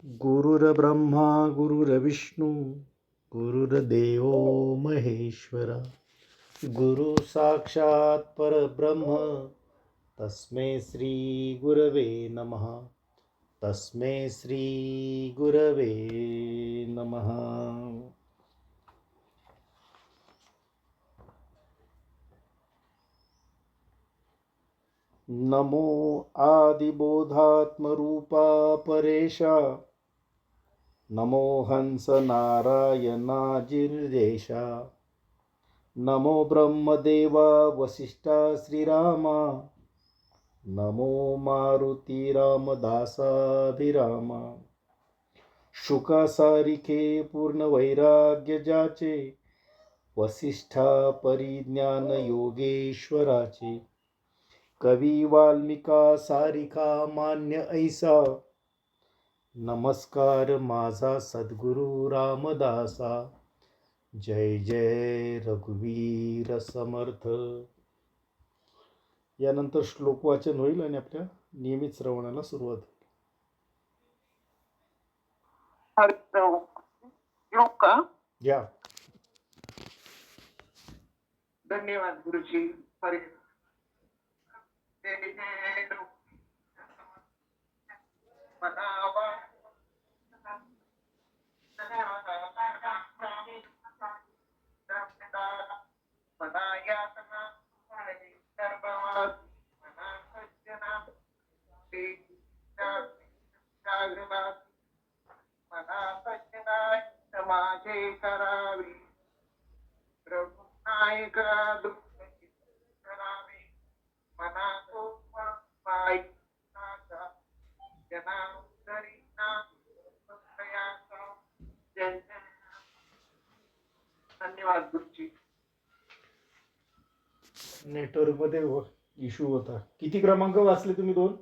गुरुर्ब्रह्मा गुरुर्विष्णू गुरुर्देवो महेश्वरा गुरु साक्षात परब्रह्म तस्मै श्री गुरवे नमः. तस्मै श्री गुरवे नमः. नमो आदिबोधात्मरूपा परेशा. नमो हंस नारायणाजिर्देशा. नमो ब्रह्मदेवा वसिष्ठा श्रीरामा. नमो मारुती रामदासाभिरामा. शुका सारिखे पूर्ण वैराग्य जाचे. वसिष्ठा परिज्ञान योगेश्वराचे. कवी वाल्मिका सारिखा मान्य ऐसा. नमस्कार माझा सद्गुरु रामदासा. जय जय रघुवीर समर्थ. यानंतर श्लोक वाचन होईल आणि आपल्या नियमित श्रवणाला सुरुवात होईल. श्लोक का? या. धन्यवाद गुरुजी. हरे माझे करावे प्रभू नायक करावे मना तो पाय जना धन्यवाद गुरुजी. नेटवर्क मध्ये इश्यू होता. किती क्रमांक वाचले तुम्ही? 2.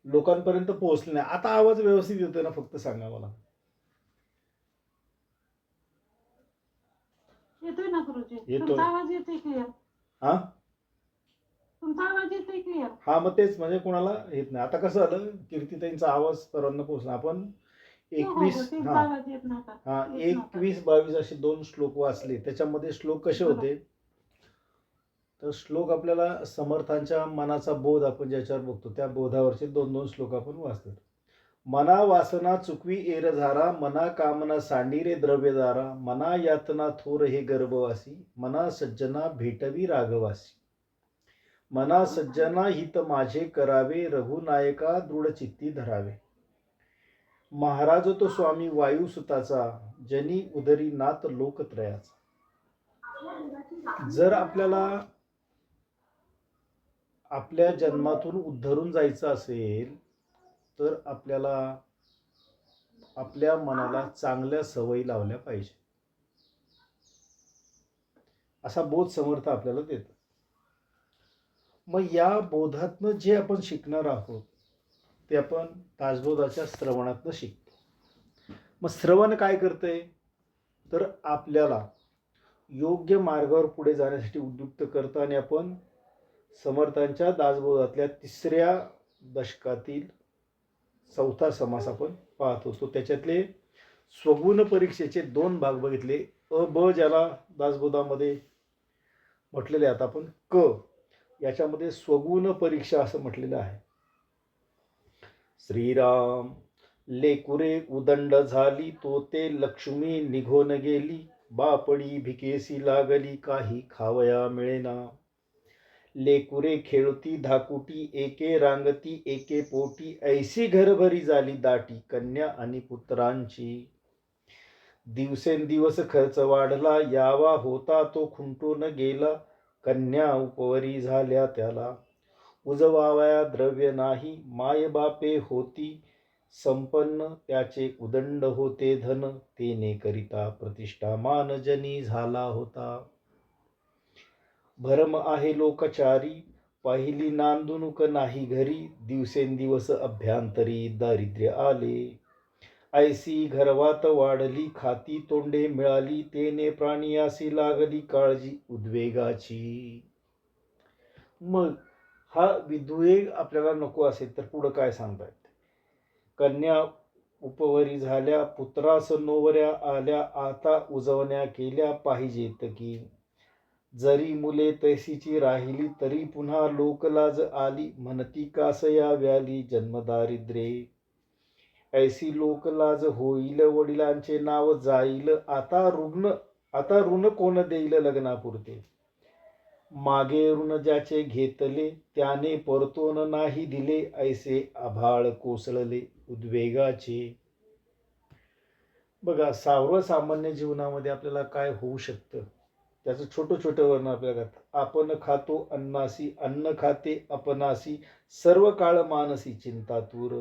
लोकांपर्यंत पोहोचले नाही. आता आवाज व्यवस्थित येतोय ना? फक्त सांगा मला. येतोय ना गुरुजी? येतोय. तुमचा आवाज येतोय क्लिअर? हा तुमचा आवाज येतोय क्लिअर? हा मग तेच, म्हणजे कोणाला येत नाही. आता कसं झालं, कीर्तीताईंचा आवाज सर्वांना पोहोचला. आपण 21 आवाज येत नव्हता. 21-22 असे 2 श्लोक वाचले. त्याच्यामध्ये श्लोक कसे होते? तर श्लोक आपल्याला समर्थांच्या मनाचा बोध आपण ज्याच्यावर बघतो त्या बोधावरचे 2-2 श्लोक आपण वाचतो. मना वासना चुकवी एरझारा. मना कामना सांडी रे द्रव्यदारा. मना यातना थोर हे गर्भवासी. मना सज्जना भेटवी राघवासी. मना सज्जना हित माझे करावे. रघुनायका दृढ चित्ती धरावे. महाराज तो स्वामी वायुसुताचा. जनी उदरी नाथ लोकत्रयाचा. जर आपल्याला आपल्या जन्मातून उद्धरून जायचं असेल तर आपल्याला आपल्या मनाला चांगल्या सवयी लावल्या पाहिजे, असा बोध समर्थ आपल्याला देतो. मग या बोधातनं जे आपण शिकणार आहोत ते आपण दासबोधाच्या श्रवणातनं शिकतो. मग श्रवण काय करतंय? तर आपल्याला योग्य मार्गावर पुढे जाण्यासाठी उद्युक्त करतं. आणि आपण समर्थांच्या दासबोधातल्या 3ऱ्या दशकातील 4था समास आपण पाहत होतो. त्याच्यातले स्वगुण परीक्षेचे 2 भाग बघितले. अ ब ज्याला दासबोधामध्ये म्हटलेले आता आपण क, याच्यामध्ये स्वगुण परीक्षा असं म्हटलेलं आहे. श्रीराम लेकुरे उदंड झाली. तो ते लक्ष्मी निघून गेली. बापडी भिकेसी लागली. काही खावया मिळेना. लेकुरे खेळती धाकुटी. एके रांगती एके पोटी. ऐसी घरभरी झाली दाटी. कन्या आणि पुत्रांची. दिवसेंदिवस खर्च वाढला. यावा होता तो खुंटून गेला. कन्या उपवरी झाल्या त्याला. उजवावया द्रव्य नाही. माय बापे होती संपन्न. त्याचे उदंड होते धन. तेने करिता प्रतिष्ठा मान जनी झाला होता. भरम आहे लोकचारी. पहिली नांदुनुक नाही घरी. दिवसेंदिवस अभ्यंतरी दारिद्र्य आले. ऐसी घरवात वाढली खाती तोंडे मिळाली तेने प्राणियासी लागली काळजी उद्वेगाची. मग हा विद्वेग आपल्याला नको असेल तर पुढं काय सांगतायत. कन्या उपवरी झाल्या पुत्रास नोवऱ्या आल्या आता उजवण्या केल्या पाहिजेत की. जरी मुले तैसीची राहिली तरी पुन्हा लोकलाज आली म्हणती कासया व्याली जन्मदारिद्र्ये. ऐसी लोकलाज होईल वडिलांचे नाव जाईल आता ऋण कोण देईल लग्नापुरते. मागे ऋण ज्याचे घेतले त्याने परतोन नाही दिले ऐसे आभाळ कोसळले उद्वेगाचे. बघा सर्वसामान्य जीवनामध्ये आपल्याला काय होऊ शकतं त्याचं छोटं छोटं वर्णन आपल्याला करतात. आपण खातो अन्नासी अन्न खाते अपनासी सर्व काळ मानसी चिंता तूर.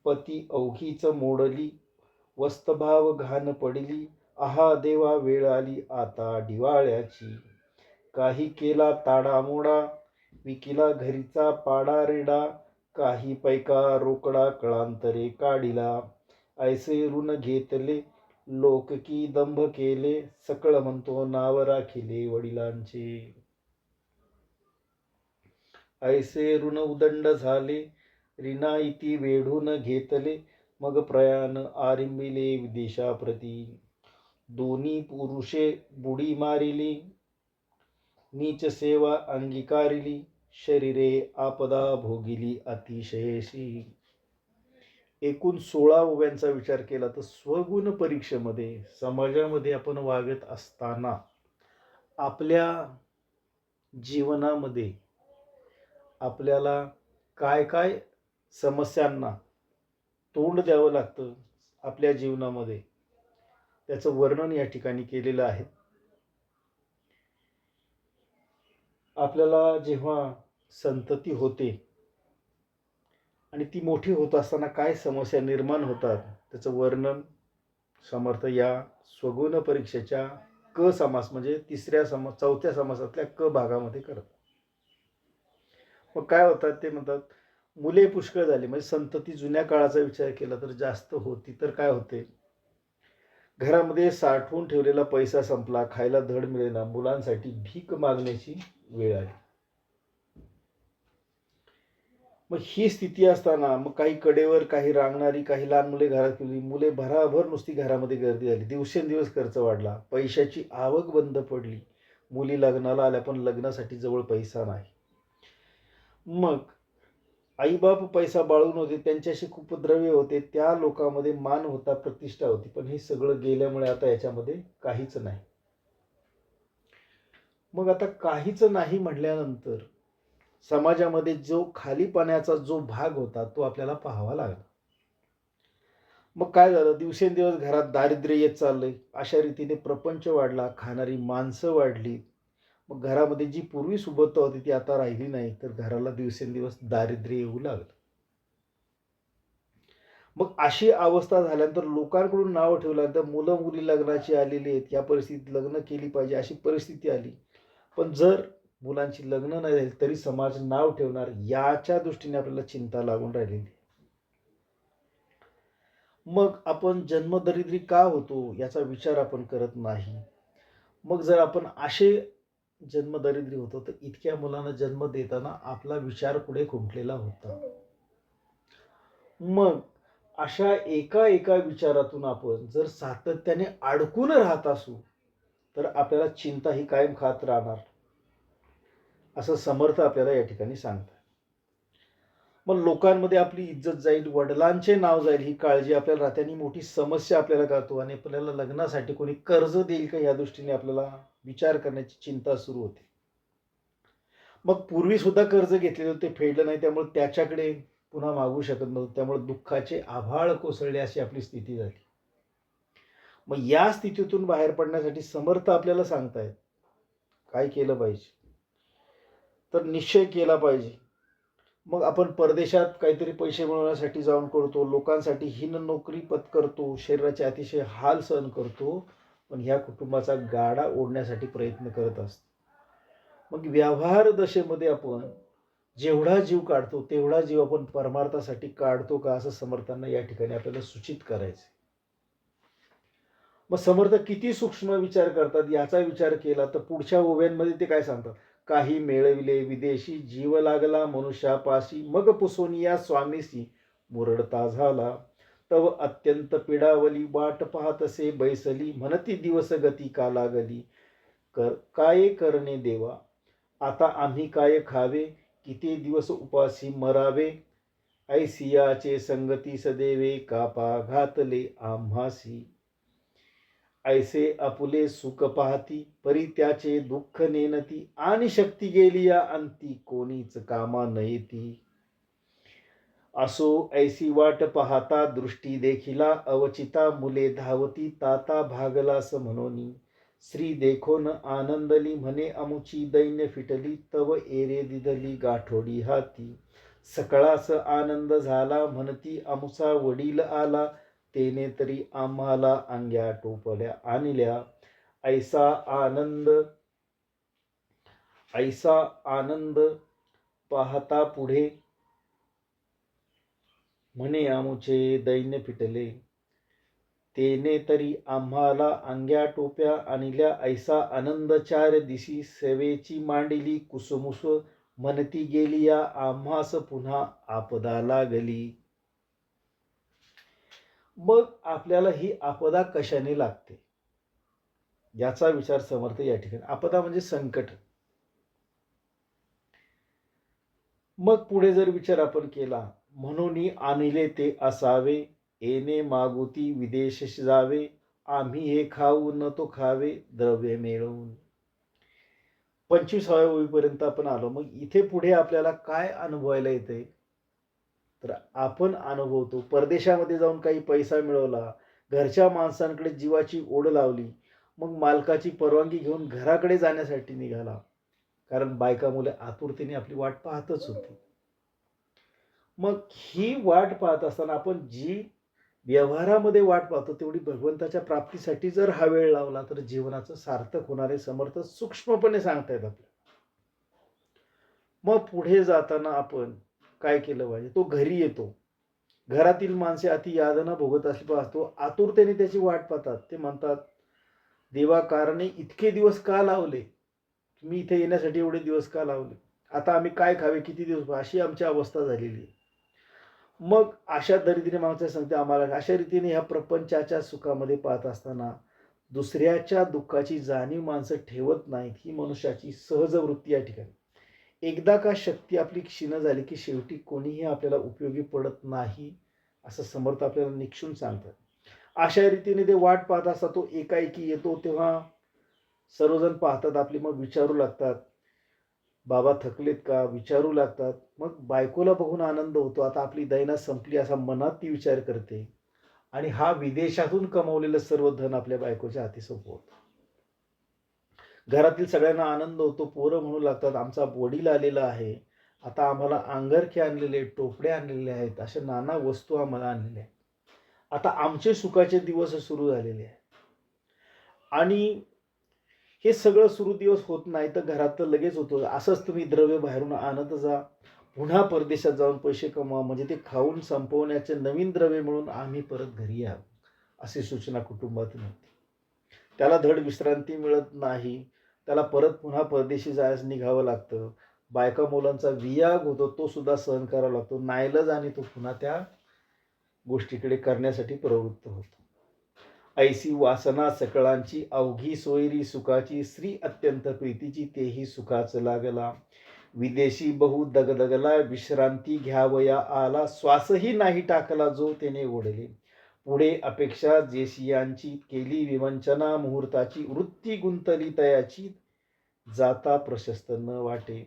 पती अवघीच मोडली वस्तभाव घाण पडली आहा देवा वेळ आली आता दिवाळ्याची. काही केला ताडामोडा विकिला घरीचा पाडा रेडा काही पैका रोकडा कळांतरे काढिला. ऐसे ऋण घेतले लोक की दंभ केले सकळ म्हणतो नाव राखिले वडिलांचे. ऐसे ऋण उदंड झाले रिनाईती वेढून घेतले मग प्रयाण आरंभिले विदेशाप्रती. दोन्ही पुरुषे बुडी मारिली नीच सेवा अंगीकारिली शरीरे आपदा भोगिली अतिशयशी. एकूण 16 ओव्यांचा विचार केला तर स्वगुण परीक्षेमध्ये समाजामध्ये आपण वागत असताना आपल्या जीवनामध्ये आपल्याला काय काय समस्यांना तोंड द्यावं लागतं आपल्या जीवनामध्ये त्याचं वर्णन या ठिकाणी केलेलं आहे. आपल्याला जेव्हा संतती होते आणि ती मोठी होत असताना काय समस्या निर्माण होतात त्याचं वर्णन समर्थ या स्वगुण परीक्षेच्या क समास म्हणजे चौथ्या समासातल्या क भागामध्ये करतात. मग काय होतात ते म्हणतात मुले पुष्कळ झाली म्हणजे संतती जुन्या काळाचा विचार केला तर जास्त होती तर काय होते घरामध्ये साठवून ठेवलेला पैसा संपला खायला धड मिळेना मुलांसाठी भीक मागण्याची वेळ आली. मग ही स्थिती असताना मग काही कडेवर काही रांगणारी काही लहान मुले घरात ठेवली मुले भराभर नुसती घरामध्ये गर्दी झाली दिवसेंदिवस खर्च वाढला पैशाची आवक बंद पडली मुली लग्नाला आल्या पण लग्नासाठी जवळ पैसा नाही. मग आईबाप पैसा बाळून होते त्यांच्याशी खूप द्रव्य होते त्या लोकांमध्ये मान होता प्रतिष्ठा होती पण हे सगळं गेल्यामुळे आता याच्यामध्ये काहीच नाही. मग आता काहीच नाही म्हटल्यानंतर समाजामध्ये जो खालीपणाचा जो भाग होता तो आपल्याला पाहावा लागला. मग काय झालं दिवसेंदिवस घरात दारिद्र्य येत चाललंय अशा रीतीने प्रपंच वाढला खाणारी माणसं वाढली. मग घरामध्ये जी पूर्वी सुबत्ता होती ती आता राहिली नाही तर घराला दिवसेंदिवस दारिद्र्य येऊ लागलं. मग अशी अवस्था झाल्यानंतर लोकांकडून नाव ठेवल्यानंतर मुलं मुली लग्नाची आलेली आहेत या परिस्थितीत लग्न केली पाहिजे अशी परिस्थिती आली. पण जर मुलांची लग्न नाही झाली तरी समाज नाव ठेवणार याच्या दृष्टीने आपल्याला चिंता लागून राहिलेली. मग आपण जन्मदरिद्री का होतो याचा विचार आपण करत नाही. मग जर आपण असे जन्मदरिद्री होतो तर इतक्या मुलांना जन्म देताना आपला विचार पुढे खुंटलेला होता. मग अशा एका विचारातून आपण जर सातत्याने अडकून राहत असू तर आपल्याला चिंता ही कायम खात राहणार असं समर्थ आपल्याला या ठिकाणी सांगतात. मग लोकांमध्ये आपली इज्जत जाईल वडिलांचे नाव जाईल ही काळजी आपल्याला राहते आणि मोठी समस्या आपल्याला करतो आणि आपल्याला लग्नासाठी कोणी कर्ज देईल का या दृष्टीने आपल्याला विचार करण्याची चिंता सुरू होते. मग पूर्वी सुद्धा कर्ज घेतलेले होते फेडलं नाही त्यामुळे त्याच्याकडे पुन्हा मागू शकत नव्हतं त्यामुळे दुःखाचे आभाळ कोसळले अशी आपली स्थिती झाली. मग या स्थितीतून बाहेर पडण्यासाठी समर्थ आपल्याला सांगतायत काय केलं पाहिजे तर निश्चय केला पाहिजे. मग आपण परदेशात काहीतरी पैसे मिळवण्यासाठी जाऊन करतो लोकांसाठी हीन नोकरी पत्करतो शरीराचे अतिशय हाल सहन करतो पण ह्या कुटुंबाचा गाडा ओढण्यासाठी प्रयत्न करत असतो. मग व्यवहार दशेमध्ये आपण जेवढा जीव काढतो तेवढा जीव आपण परमार्थासाठी काढतो का, असं समर्थांना या ठिकाणी आपल्याला सूचित करायचं. मग समर्थ किती सूक्ष्म विचार करतात याचा विचार केला तर पुढच्या ओव्यांमध्ये ते काय सांगतात. काही मिळविले विदेशी, जीव लागला मनुष्यापाशी, मग पुसोनिया स्वामीसी मुरडता झाला. तव अत्यंत पिडावली, वाट पाहतसे बैसली, म्हणती दिवस गती का लागली. काय करणे देवा, आता आम्ही काय खावे, किती दिवस उपाशी मरावे. ऐसियाचे संगती सदेवे, कापा घातले आम्हासी. ऐसे आपुले सुख पाहती, परी त्याचे दुःख नेनती, आणि शक्ती गेली या अंती, कोणीच कामा नयेती. असो ऐसी वाट पाहता, दृष्टी देखिला अवचिता, मुले धावती ताता भागलास म्हणोनी. श्री देखोन आनंदली, म्हणे अमुची दैन्य फिटली, तव एरे दिदली गाठोडी हाती. सकळास आनंद झाला, म्हणती अमुचा वडील आला, तेने तरी आम्हाला अंग्या टोपल्या आणल्या. ऐसा आनंद पाहता पुढे, म्हणे आमुचे दैन्य फिटले, तेने तरी आम्हाला अंग्या टोप्या आणल्या. ऐसा आनंद चार दिशी, सेवेची मांडिली कुसुमुस, म्हणती गेली या आम्हास पुन्हा आपदा लागली. मग आपल्याला ही आपदा कशाने लागते याचा विचार समर्थ या ठिकाणी. आपदा म्हणजे संकट. मग पुढे जर विचार आपण केला, म्हणून आणले ते असावे, येणे मागुती विदेश जावे, आम्ही हे खाऊ न तो खावे, द्रव्य मिळवून. 25व्या ओळीपर्यंत आपण आलो. मग इथे पुढे आपल्याला काय अनुभवायला येते, तर आपण अनुभवतो परदेशामध्ये जाऊन काही पैसा मिळवला, घरच्या माणसांकडे जीवाची ओढ लावली, मग मालकाची परवानगी घेऊन घराकडे जाण्यासाठी निघाला, कारण बायका मुले आतुरतेने आपली वाट पाहतच होती. मग ही वाट पाहत असताना आपण जी व्यवहारामध्ये वाट पाहतो तेवढी भगवंताच्या प्राप्तीसाठी जर हा वेळ लावला तर जीवनाचं सार्थक होणारे समर्थ सूक्ष्मपणे सांगतायत आपल्याला. मग पुढे जाताना आपण काय केलं पाहिजे, तो घरी येतो, घरातील माणसे अति यातना भोगत असली पाहतो, आतुरतेने त्याची वाट पाहतात. ते म्हणतात, देवा कारणे इतके दिवस का लावले, मी इथे येण्यासाठी एवढे दिवस का लावले, आता आम्ही काय खावे, किती दिवस, अशी आमची अवस्था झालेली आहे. मग अशा दरिद्री माणसं सांगते आम्हाला, अशा रीतीने ह्या प्रपंचाच्या सुखामध्ये पाहत असताना दुसऱ्याच्या दुःखाची जाणीव माणसं ठेवत नाहीत. ही मनुष्याची सहज वृत्ती या ठिकाणी. एकदा का शक्ती आपली क्षीण झाली की शेवटी कोणीही आपल्याला उपयोगी पडत नाही, असं समर्थ आपल्याला निक्षून सांगतात. अशा रीतीने ते वाट पाहत असतात. तो एकाएकी येतो तेव्हा सर्वजण पाहतात आपली, मग विचारू लागतात, बाबा थकलेत का, विचारू लागतात. मग बायकोला बघून आनंद होतो, आता आपली दैना संपली असा मनात ती विचार करते, आणि हा विदेशातून कमवलेलं सर्व धन आपल्या बायकोच्या हाती सोपवतो. घरातील सगळ्यांना आनंद होतो. पोरं म्हणू लागतात, आमचा वडील आलेला आहे, आता आम्हाला अंगरखे आणलेले, टोपडे आणलेले आहेत, अशा नाना वस्तू आम्हाला आणलेल्या आहेत, आता आमचे सुखाचे दिवस सुरू झालेले आहेत. आणि हे सगळं सुरू दिवस होत नाही तर घरात तर लगेच होतं. असंच तुम्ही द्रव्य बाहेरून आणत जा, पुन्हा परदेशात जाऊन पैसे कमवा, म्हणजे ते खाऊन संपवण्याचे नवीन द्रव्य मिळून आम्ही परत घरी यावं, अशी सूचना कुटुंबातून होती. त्याला धड विश्रांती मिळत नाही, त्याला परत पुन्हा परदेशी जायला निघावं लागतं. बायका मुलांचा वियोग होतो, तो सुद्धा सहन करावा लागतो. नाईलाज आणि तो पुन्हा त्या गोष्टीकडे करण्यासाठी प्रवृत्त होतो. ऐसी वासना सकळांची, अवघी सोयरी सुखाची, स्त्री अत्यंत प्रीतीची, तेही सुखाच लागला. विदेशी बहु दगदगला, विश्रांती घ्यावया आला, श्वासही नाही टाकला जो त्याने ओढले. पुढे अपेक्षा जेशियांची, केली विवंचना मुहूर्ताची, वृत्ती गुंतली तयाची, जाता प्रशस्त न वाटे.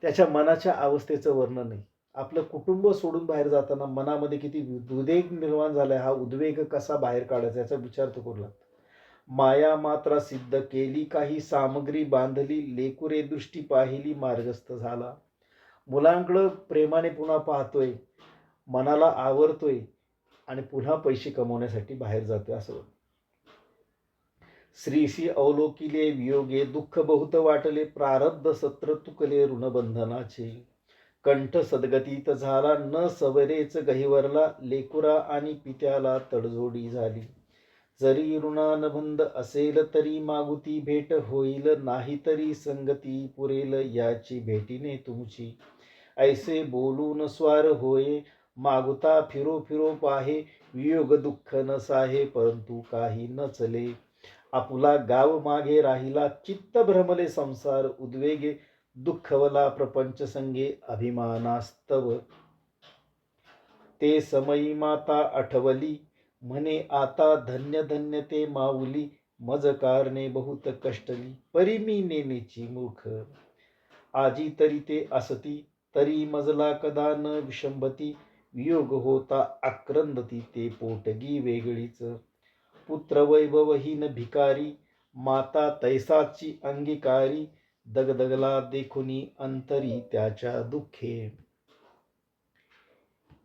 त्याच्या मनाच्या अवस्थेचं वर्णन आहे. आपलं कुटुंब सोडून बाहेर जाताना मनामध्ये किती उद्वेग निर्माण झालाय, हा उद्वेग कसा बाहेर काढायचा याचा विचार तो करू लागतो. माया मात्रा सिद्ध केली, काही सामग्री बांधली, लेकुरे दृष्टी पाहिली, मार्गस्थ झाला. मुलांकडं प्रेमाने पुन्हा पाहतोय, मनाला आवरतोय, आणि पुन्हा पैसे कमवण्यासाठी बाहेर जातोय. असं श्रीशी अवलोकिले वियोगे, दुःख बहुत वाटले, प्रारब्ध सत्र तुकले ऋणबंधनाचे. कंठ सद्गतीत झाला न सवरेच गहिवरला, लेकुरा आणि पित्याला तडजोडी झाली. जरी ऋणानुबंध असेल तरी मागुती भेट होईल, नाही तरी संगती पुरेल याची भेटीने तुमची. ऐसे बोलून स्वार होये मागुता फिरो फिरो पाहे, वियोग दुःख न साहे परंतु काही न चले. आपुला गाव मागे राहिला चित्त भ्रमले संसार उद्वेगे, दुःखवला प्रपंच संगे अभिमानास्तव. ते समयी माता आठवली म्हणे आता धन्य धन्य ते माऊली, मज कारणे बहुत कष्टली परी मी नेनेची मूर्ख. आजी तरी ते असती तरी मजला कदा न विशंभती, वियोग होता आक्रंदती ते पोटगी वेगळीच. पुत्र वैभवहीन भिकारी, माता तैसाची अंगीकारी, दगदगला देखुनी अंतरी त्याच्या दुःखे.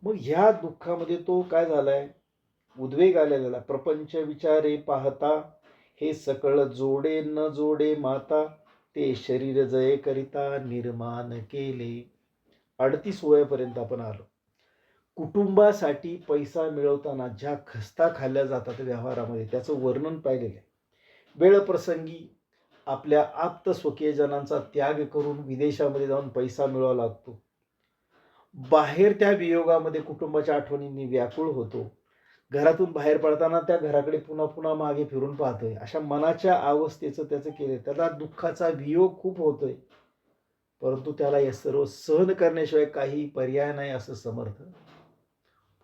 मग ह्या दुःखामध्ये तो काय झालाय, उद्वेग आलेला. प्रपंच विचारे पाहता, हे सकळ जोडे न जोडे माता, ते शरीर जय करिता निर्माण केले. 38 वयापर्यंत आपण आलो. कुटुंबासाठी पैसा मिळवताना ज्या खस्ता खाल्ल्या जातात व्यवहारामध्ये त्याचं वर्णन पाहिलेलं आहे. वेळप्रसंगी आपल्या आप्त स्वकीयजनांचा त्याग करून विदेशामध्ये जाऊन पैसा मिळवावा लागतो. बाहेर त्या वियोगामध्ये कुटुंबाच्या आठवणींनी व्याकुळ होतो. घरातून बाहेर पडताना त्या घराकडे पुन्हा पुन्हा मागे फिरून पाहतोय. अशा मनाच्या अवस्थेचं त्याचं केलं. त्याला दुःखाचा वियोग खूप होतोय, परंतु त्याला हे सर्व सहन करण्याशिवाय काही पर्याय नाही असं समर्थ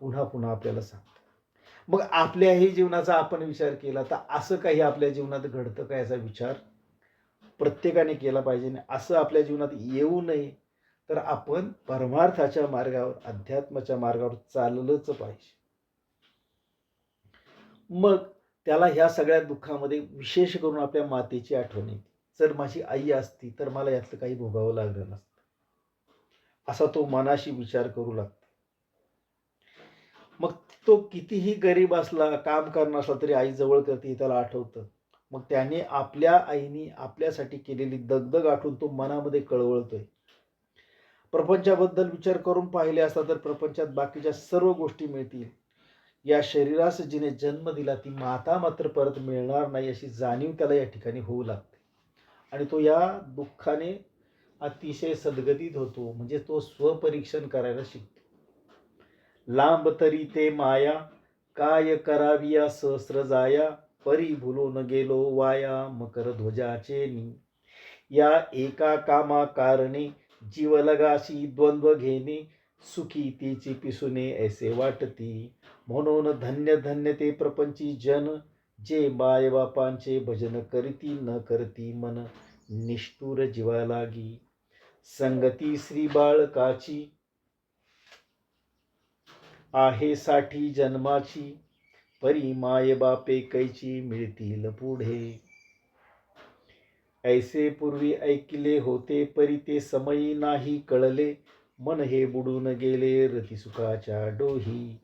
पुन्हा पुन्हा आपल्याला सांगतं. मग आपल्याही जीवनाचा आपण विचार केला तर असं काही आपल्या जीवनात घडतं का याचा विचार प्रत्येकाने केला पाहिजे. असं आपल्या जीवनात येऊ नये तर आपण परमार्थाच्या मार्गावर अध्यात्माच्या मार्गावर चाललंच पाहिजे. मग त्याला ह्या सगळ्या दुःखामध्ये विशेष करून आपल्या मातेची आठवण येते. जर माझी आई असती तर मला यातलं काही भोगावं लागलं नसतं असा तो मनाशी विचार करू लागतो. मग तो कितीही गरीब असला, काम करणार असला तरी आई जवळ करते हे त्याला आठवतं. मग त्याने आपल्या आईने आपल्यासाठी केलेली दगदग आठवून तो मनामध्ये कळवळतोय. प्रपंचाबद्दल विचार करून पाहिले असता तर प्रपंचात बाकीच्या सर्व गोष्टी मिळतील. या शरीरास जिने जन्म दिला ती माता मात्र परत मिळणार नाही अशी जाणीव त्याला या ठिकाणी होऊ लागते. आणि तो या दुःखाने अतिशय सद्गतीत होतो. म्हणजे तो स्वपरीक्षण करायला शिकतो. लांब तरी ते माया, काय करावी या सहस्र जाया, परी भुलून गेलो वाया मकर ध्वजाचे मी. या एका कामा कारणे जीव लगाशी द्वंद्व घेणे, सुखी तिची पिसुने ऐसे वाटती. म्हणून धन्य धन्य ते प्रपंची जन, जे माय बापांचे भजन करीती न करती मन, निष्ठुर जीवा लागी. संगती श्री बाळकाची आहे साठी जन्माची, परी माय बापे कैची मिळतील पुढे. ऐसे पूर्वी ऐकले होते परी ते समयी नाही कळले, मन हे बुडून गेले रतिसुखाच्या डोही.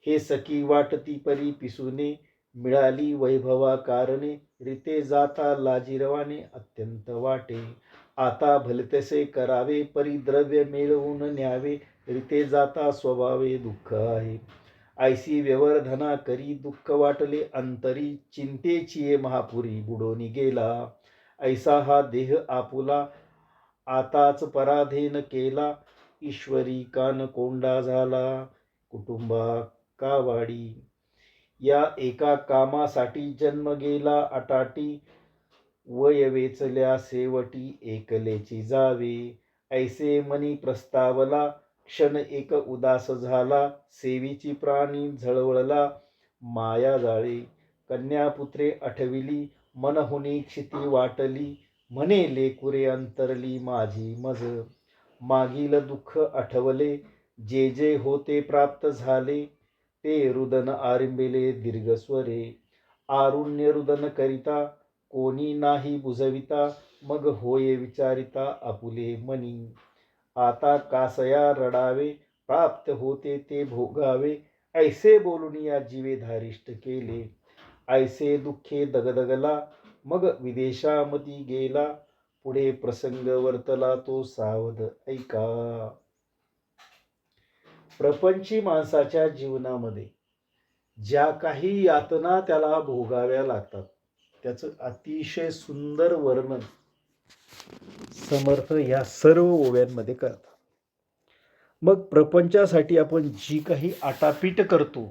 हे सखी वाटती परी पिसुने, मिळाली वैभवा कारणे, रीते जाता लाजिरवाने अत्यंत वाटे. आता भलतेसे करावे परी द्रव्य मिळवून न्यावे, रीते जाता स्वभावे दुःख आहे. ऐसी व्यवधाना करी दुःख वाटले अंतरी, चिंतेची महापुरी बुडोनी गेला. ऐसा हा देह आपुला आताच पराधीन केला, ईश्वरी कान कोंडा झाला कुटुंबा कावाडी. या एका कामासाठी जन्म गेला अटाटी, वय वेचल्या शेवटी एकलेची जावे. ऐसे मनी प्रस्तावला क्षण एक उदास झाला, सेवीची प्राणी झळवळला माया जाळे. कन्यापुत्रे आठविली मनहुनी क्षिती वाटली, म्हणे लेकुरे अंतरली माझी मज. मागील दुःख आठवले जे जे होते प्राप्त झाले, ते रुदन आरंभिले दीर्घस्वरे. आरुण्य रुदन करिता कोणी नाही बुजविता, मग होय विचारिता आपुले मनी. आता कासया रडावे प्राप्त होते ते भोगावे, ऐसे बोलून या जीवे धारिष्ट केले. ऐसे दुःखे दगदगला मग विदेशामती गेला, पुढे प्रसंग वर्तला तो सावध ऐका. प्रपंची माणसाच्या जीवनामध्ये ज्या काही यातना त्याला भोगाव्या लागतात त्याचं अतिशय सुंदर वर्णन समर्थ या सर्व ओव्यांमध्ये करतात. मग प्रपंचासाठी आपण जी काही आटापीट करतो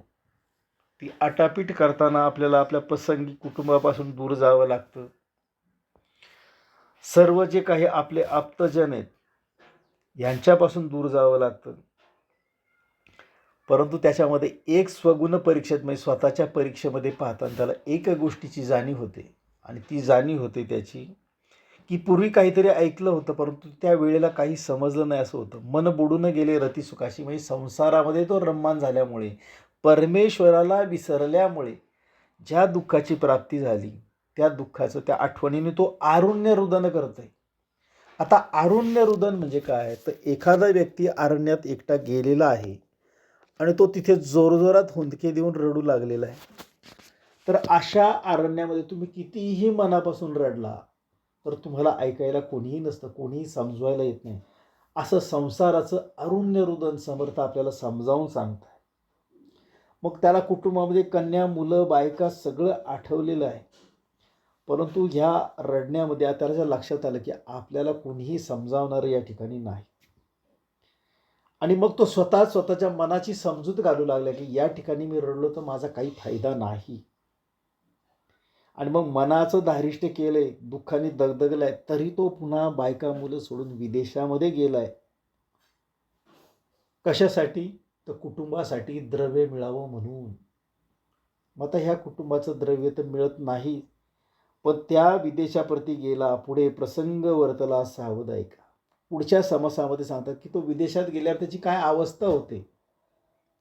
ती आटापीट करताना आपल्याला आपल्या प्रसंगी कुटुंबापासून दूर जावं लागतं. सर्व जे काही आपले आप्तजन आहेत यांच्यापासून दूर जावं लागतं. परंतु त्याच्यामध्ये एक स्वगुण परीक्षेत म्हणजे स्वतःच्या परीक्षेमध्ये पाहताना त्याला एक गोष्टीची जाणीव होते आणि ती जाणीव होते त्याची की पूर्वी काहीतरी ऐकलं होतं परंतु त्या वेळेला काही समजलं नाही असं होतं. मन बुडून गेले रतिसुखाशी म्हणजे संसारामध्ये तो रम्मान झाल्यामुळे परमेश्वराला विसरल्यामुळे ज्या दुःखाची प्राप्ती झाली त्या दुःखाचं त्या आठवणीने तो आरुण्य रुदन करत आहे. आता आरुण्य रुदन म्हणजे काय तर एखादा व्यक्ती अरण्यात एकटा गेलेला आहे आणि तो तिथे जोरजोरात हुंदके देऊन रडू लागलेला आहे. तर अशा अरण्यामध्ये तुम्ही कितीही मनापासून रडला तर तुम्हाला ऐकायला कोणीही नसतं, कोणीही समजवायला येत नाही. असं संसाराचं अरुण्य रुदन समर्थ आपल्याला समजावून सांगतात. मग त्याला कुटुंबामध्ये कन्या मुलं बायका सगळं आठवलेलं आहे. परंतु ह्या रडण्यामध्ये त्याच्या लक्षात आलं की आपल्याला कोणीही समजावणारं या ठिकाणी नाही. आणि मग तो स्वतःच्या मनाची समजूत घालू लागला की या ठिकाणी मी रडलो तर माझा काही फायदा नाही. आणि मग मनाचं धारिष्ट्य केलंय, दुःखाने दगदगलाय, तरी तो पुन्हा बायका मुलं सोडून विदेशामध्ये गेलाय. कशासाठी तर कुटुंबासाठी द्रव्य मिळावं म्हणून. मग आता ह्या कुटुंबाचं द्रव्य तर मिळत नाही पण त्या विदेशाप्रती गेला, पुढे प्रसंग वर्तला सावध ऐका. पुढच्या समासामध्ये सांगतात की तो विदेशात गेल्यावर त्याची काय अवस्था होते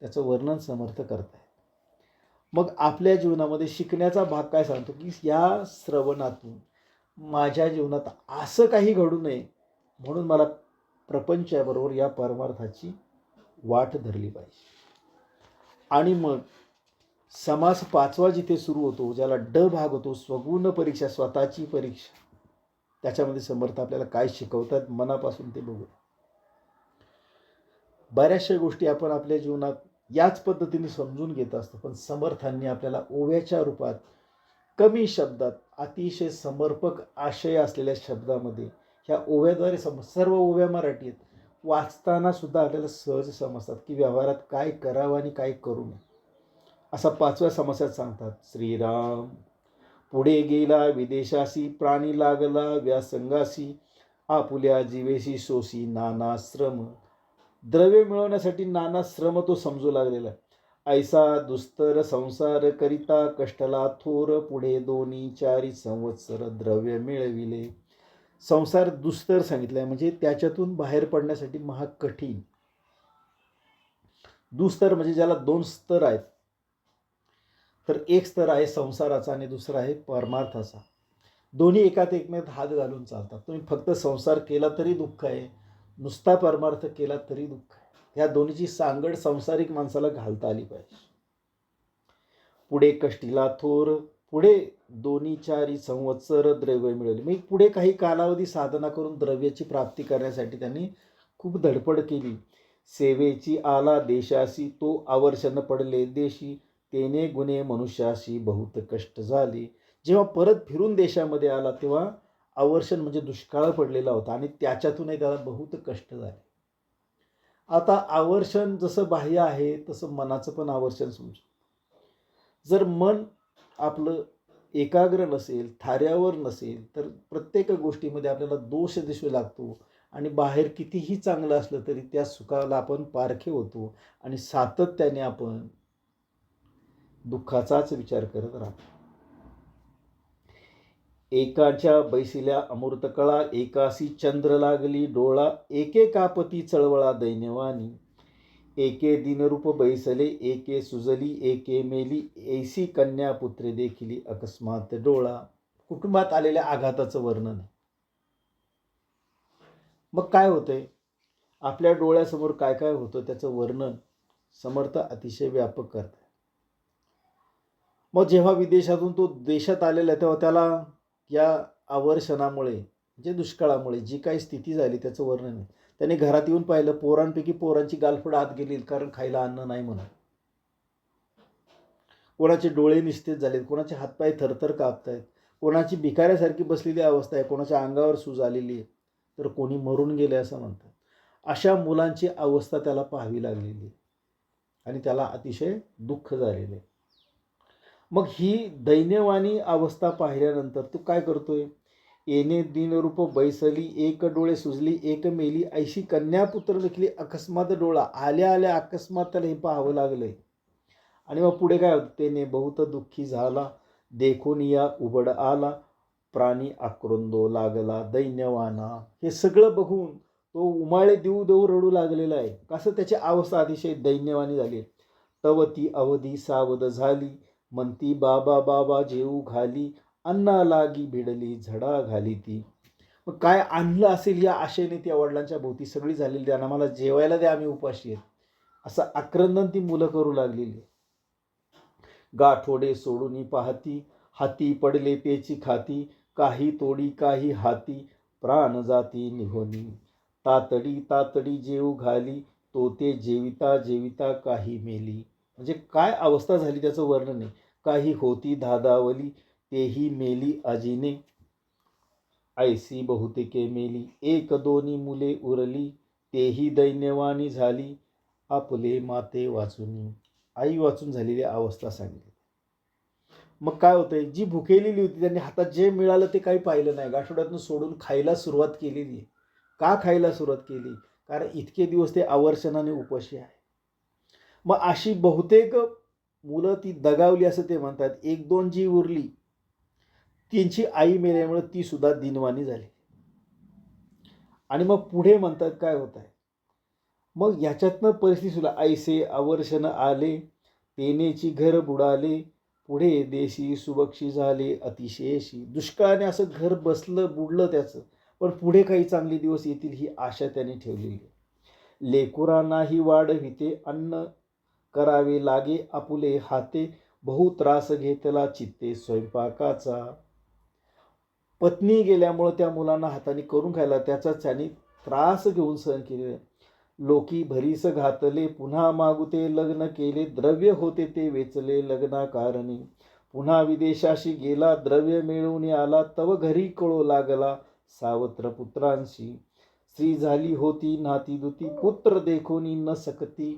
त्याचं वर्णन समर्थ करतायत. मग आपल्या जीवनामध्ये शिकण्याचा भाग काय सांगतो की या श्रवणातून माझ्या जीवनात असं काही घडू नये म्हणून मला प्रपंचाबरोबर या परमार्थाची वाट धरली पाहिजे. आणि मग समास 5वा जिथे सुरू होतो ज्याला ड भाग होतो स्वगुण परीक्षा स्वतःची परीक्षा त्याच्यामध्ये समर्थ आपल्याला काय शिकवतात मनापासून ते बघू. बऱ्याचशा गोष्टी आपण आपल्या जीवनात याच पद्धतीने समजून घेत असतो पण समर्थांनी आपल्याला ओव्याच्या रूपात कमी शब्दात अतिशय समर्पक आशय असलेल्या शब्दामध्ये ह्या ओव्याद्वारे सर्व ओव्या मराठी आहेत वाचताना सुद्धा आपल्याला सहज समजतात की व्यवहारात काय करावं आणि काय करू नये. असा 5व्या समासात सांगतात श्रीराम पुढे गेला विदेशासी प्राणी लागला व्यासंगासी आपुल्या जीवेशी सोसी नाना श्रम. द्रव्य मिळवण्यासाठी नाना श्रम तो समजू लागलेला. ऐसा दुस्तर संसार करिता कष्टला थोर पुढे 2-4 संवत्सर द्रव्य मिळविले. संसार दुस्तर सांगितलाय म्हणजे त्याच्यातून बाहेर पडण्यासाठी महाकठीण. दुस्तर म्हणजे ज्याला 2 स्तर आहेत तर एक स्तर आहे संसाराचा आणि दुसरा आहे परमार्थाचा. दोन्ही एकात एकमेकात हात घालून चालतात. तुम्ही फक्त संसार केला तरी दुःख आहे, नुसता परमार्थ केला तरी दुःख आहे. ह्या दोन्हीची सांगड सांसारिक माणसाला घालता आली पाहिजे. पुढे कष्टीला थोर पुढे 2-4 संवत्सर द्रव्य मिळवले. मग पुढे काही कालावधी साधना करून द्रव्याची प्राप्ती करण्यासाठी त्यांनी खूप धडपड केली. सेवेची आला देशासी तो आवर्षण पडले देशी तेने गुणे मनुष्याशी बहुत कष्ट झाले. जेव्हा परत फिरून देशामध्ये आला तेव्हा आवर्षण म्हणजे दुष्काळ पडलेला होता आणि त्याच्यातूनही त्याला बहुत कष्ट झाले. आता आवर्षण जसं बाह्य आहे तसं मनाचं पण आवर्षण समजू. जर मन आपलं एकाग्र नसेल थाऱ्यावर नसेल तर प्रत्येक गोष्टीमध्ये आपल्याला दोष दिसू लागतो आणि बाहेर कितीही चांगलं असलं तरी त्या सुखाला आपण पारखे होतो आणि सातत्याने आपण दुःखाचाच विचार करत राहतो. एकाच्या बैसिल्या अमृतकळा एकासी चंद्र लागली डोळा एकेकापती चळवळा दैन्यवानी एके दिनरूप बैसले एके सुजली एके मेली ऐसी कन्या पुत्रे देखिली अकस्मात डोळा. कुटुंबात आलेल्या आघाताचं वर्णन आहे. मग काय होतंय आपल्या डोळ्यासमोर काय काय होतं त्याचं वर्णन समर्थ अतिशय व्यापक करतात. मग जेव्हा विदेशातून तो देशात आलेला आहे तेव्हा त्याला या आवर्षणामुळे म्हणजे दुष्काळामुळे जी काही स्थिती झाली त्याचं वर्णन आहे. त्याने घरात येऊन पाहिलं, पोरांपैकी पोरांची गालफडं आत गेली, कारण खायला अन्न नाही म्हणून. कोणाचे डोळे निस्तेज झालेत, कोणाचे हातपाय थरथर कापतायत, कोणाची भिकाऱ्यासारखी बसलेली अवस्था आहे, कोणाच्या अंगावर सूज आलेली आहे, तर कोणी मरून गेले असं म्हणतात. अशा मुलांची अवस्था त्याला पाहावी लागलेली आहे आणि त्याला अतिशय दुःख झालेलं आहे. मग ही दैन्यवाणी अवस्था पाहिल्यानंतर तू काय करतोय? येणे दीनरूप बैसली, एक डोळे सुजली एक मेली, ऐशी कन्यापुत्र लिखली अकस्मात डोळा. आल्या आल्या अकस्मात त्याला हे पाहावं लागलंय. आणि मग पुढे काय होतं? तेने बहुत दुःखी झाला, देखून या उबड आला, प्राणी आक्रोंदो लागला दैन्यवाना. हे सगळं बघून तो उमाळे देऊ देऊ रडू लागलेला आहे. कसं त्याची अवस्था अतिशय दैन्यवानी झाली. तव ती अवधी सावध झाली, म्हणती बाबा बाबा जेऊ घाली, अन्ना लागी भिडली झडा घाली ती. मग काय आणलं असेल या आशेने ती वडिलांच्या भोवती सगळी झालेली, त्यांना मला जेवायला द्या, आम्ही उपाशी आहेत, असं आक्रंदन ती मुलं करू लागलेली. गाठोडे सोडून पाहती, हाती पडले पेची खाती, काही तोडी काही हाती, प्राण जाती निघोनी. तातडी तातडी जेऊ घाली, तो ते जेविता जेविता काही मेली. म्हणजे काय अवस्था झाली त्याचं वर्णन आहे. काही होती धादावली, तेही मेली अजिने, ऐसी बहुतेके मेली, एक दोन्ही मुले उरली, तेही दैन्यवानी झाली, आपले माते वाचून. आई वाचून झालेली अवस्था सांगितली. मग काय होतंय? जी भुकेलेली होती त्यांनी हातात जे मिळालं ते काही पाहिलं नाही, गाठोड्यातून सोडून खायला सुरुवात केलेली आहे. का खायला सुरुवात केली? कारण इतके दिवस ते आवर्षणाने उपाशी आहे. मग अशी बहुतेक मुलं ती दगावली असं ते म्हणतात. एक दोन जी उरली, त्यांची आई मेल्यामुळे ती सुद्धा दिनवाणी झाली. आणि मग पुढे म्हणतात काय होत आहे? मग याच्यातनं परिस्थिती सुद्धा ऐसे आवर्षण आले, तेनेची घर बुडाले, पुढे देशी सुबक्षी झाले अतिशयशी. दुष्काळाने असं घर बसलं बुडलं त्याचं, पण पुढे काही चांगले दिवस येतील ही आशा त्याने ठेवलेली. लेकुरांनाही वाढविते अन्न, करावे लागे आपुले हाते, बहु त्रास घेतला चित्ते स्वयंपाकाचा. पत्नी गेल्यामुळं त्या मुलांना हाताने करून खायला त्याचाच त्याने त्रास घेऊन सहन केले. लोकी भरीस घातले, पुन्हा मागुते लग्न केले, द्रव्य होते ते वेचले लग्नाकारणी. पुन्हा विदेशाशी गेला, द्रव्य मिळवून आला, तव घरी कळो लागला सावत्र पुत्रांशी. स्त्री झाली होती नाती दुती, पुत्र देखोनी न सकती,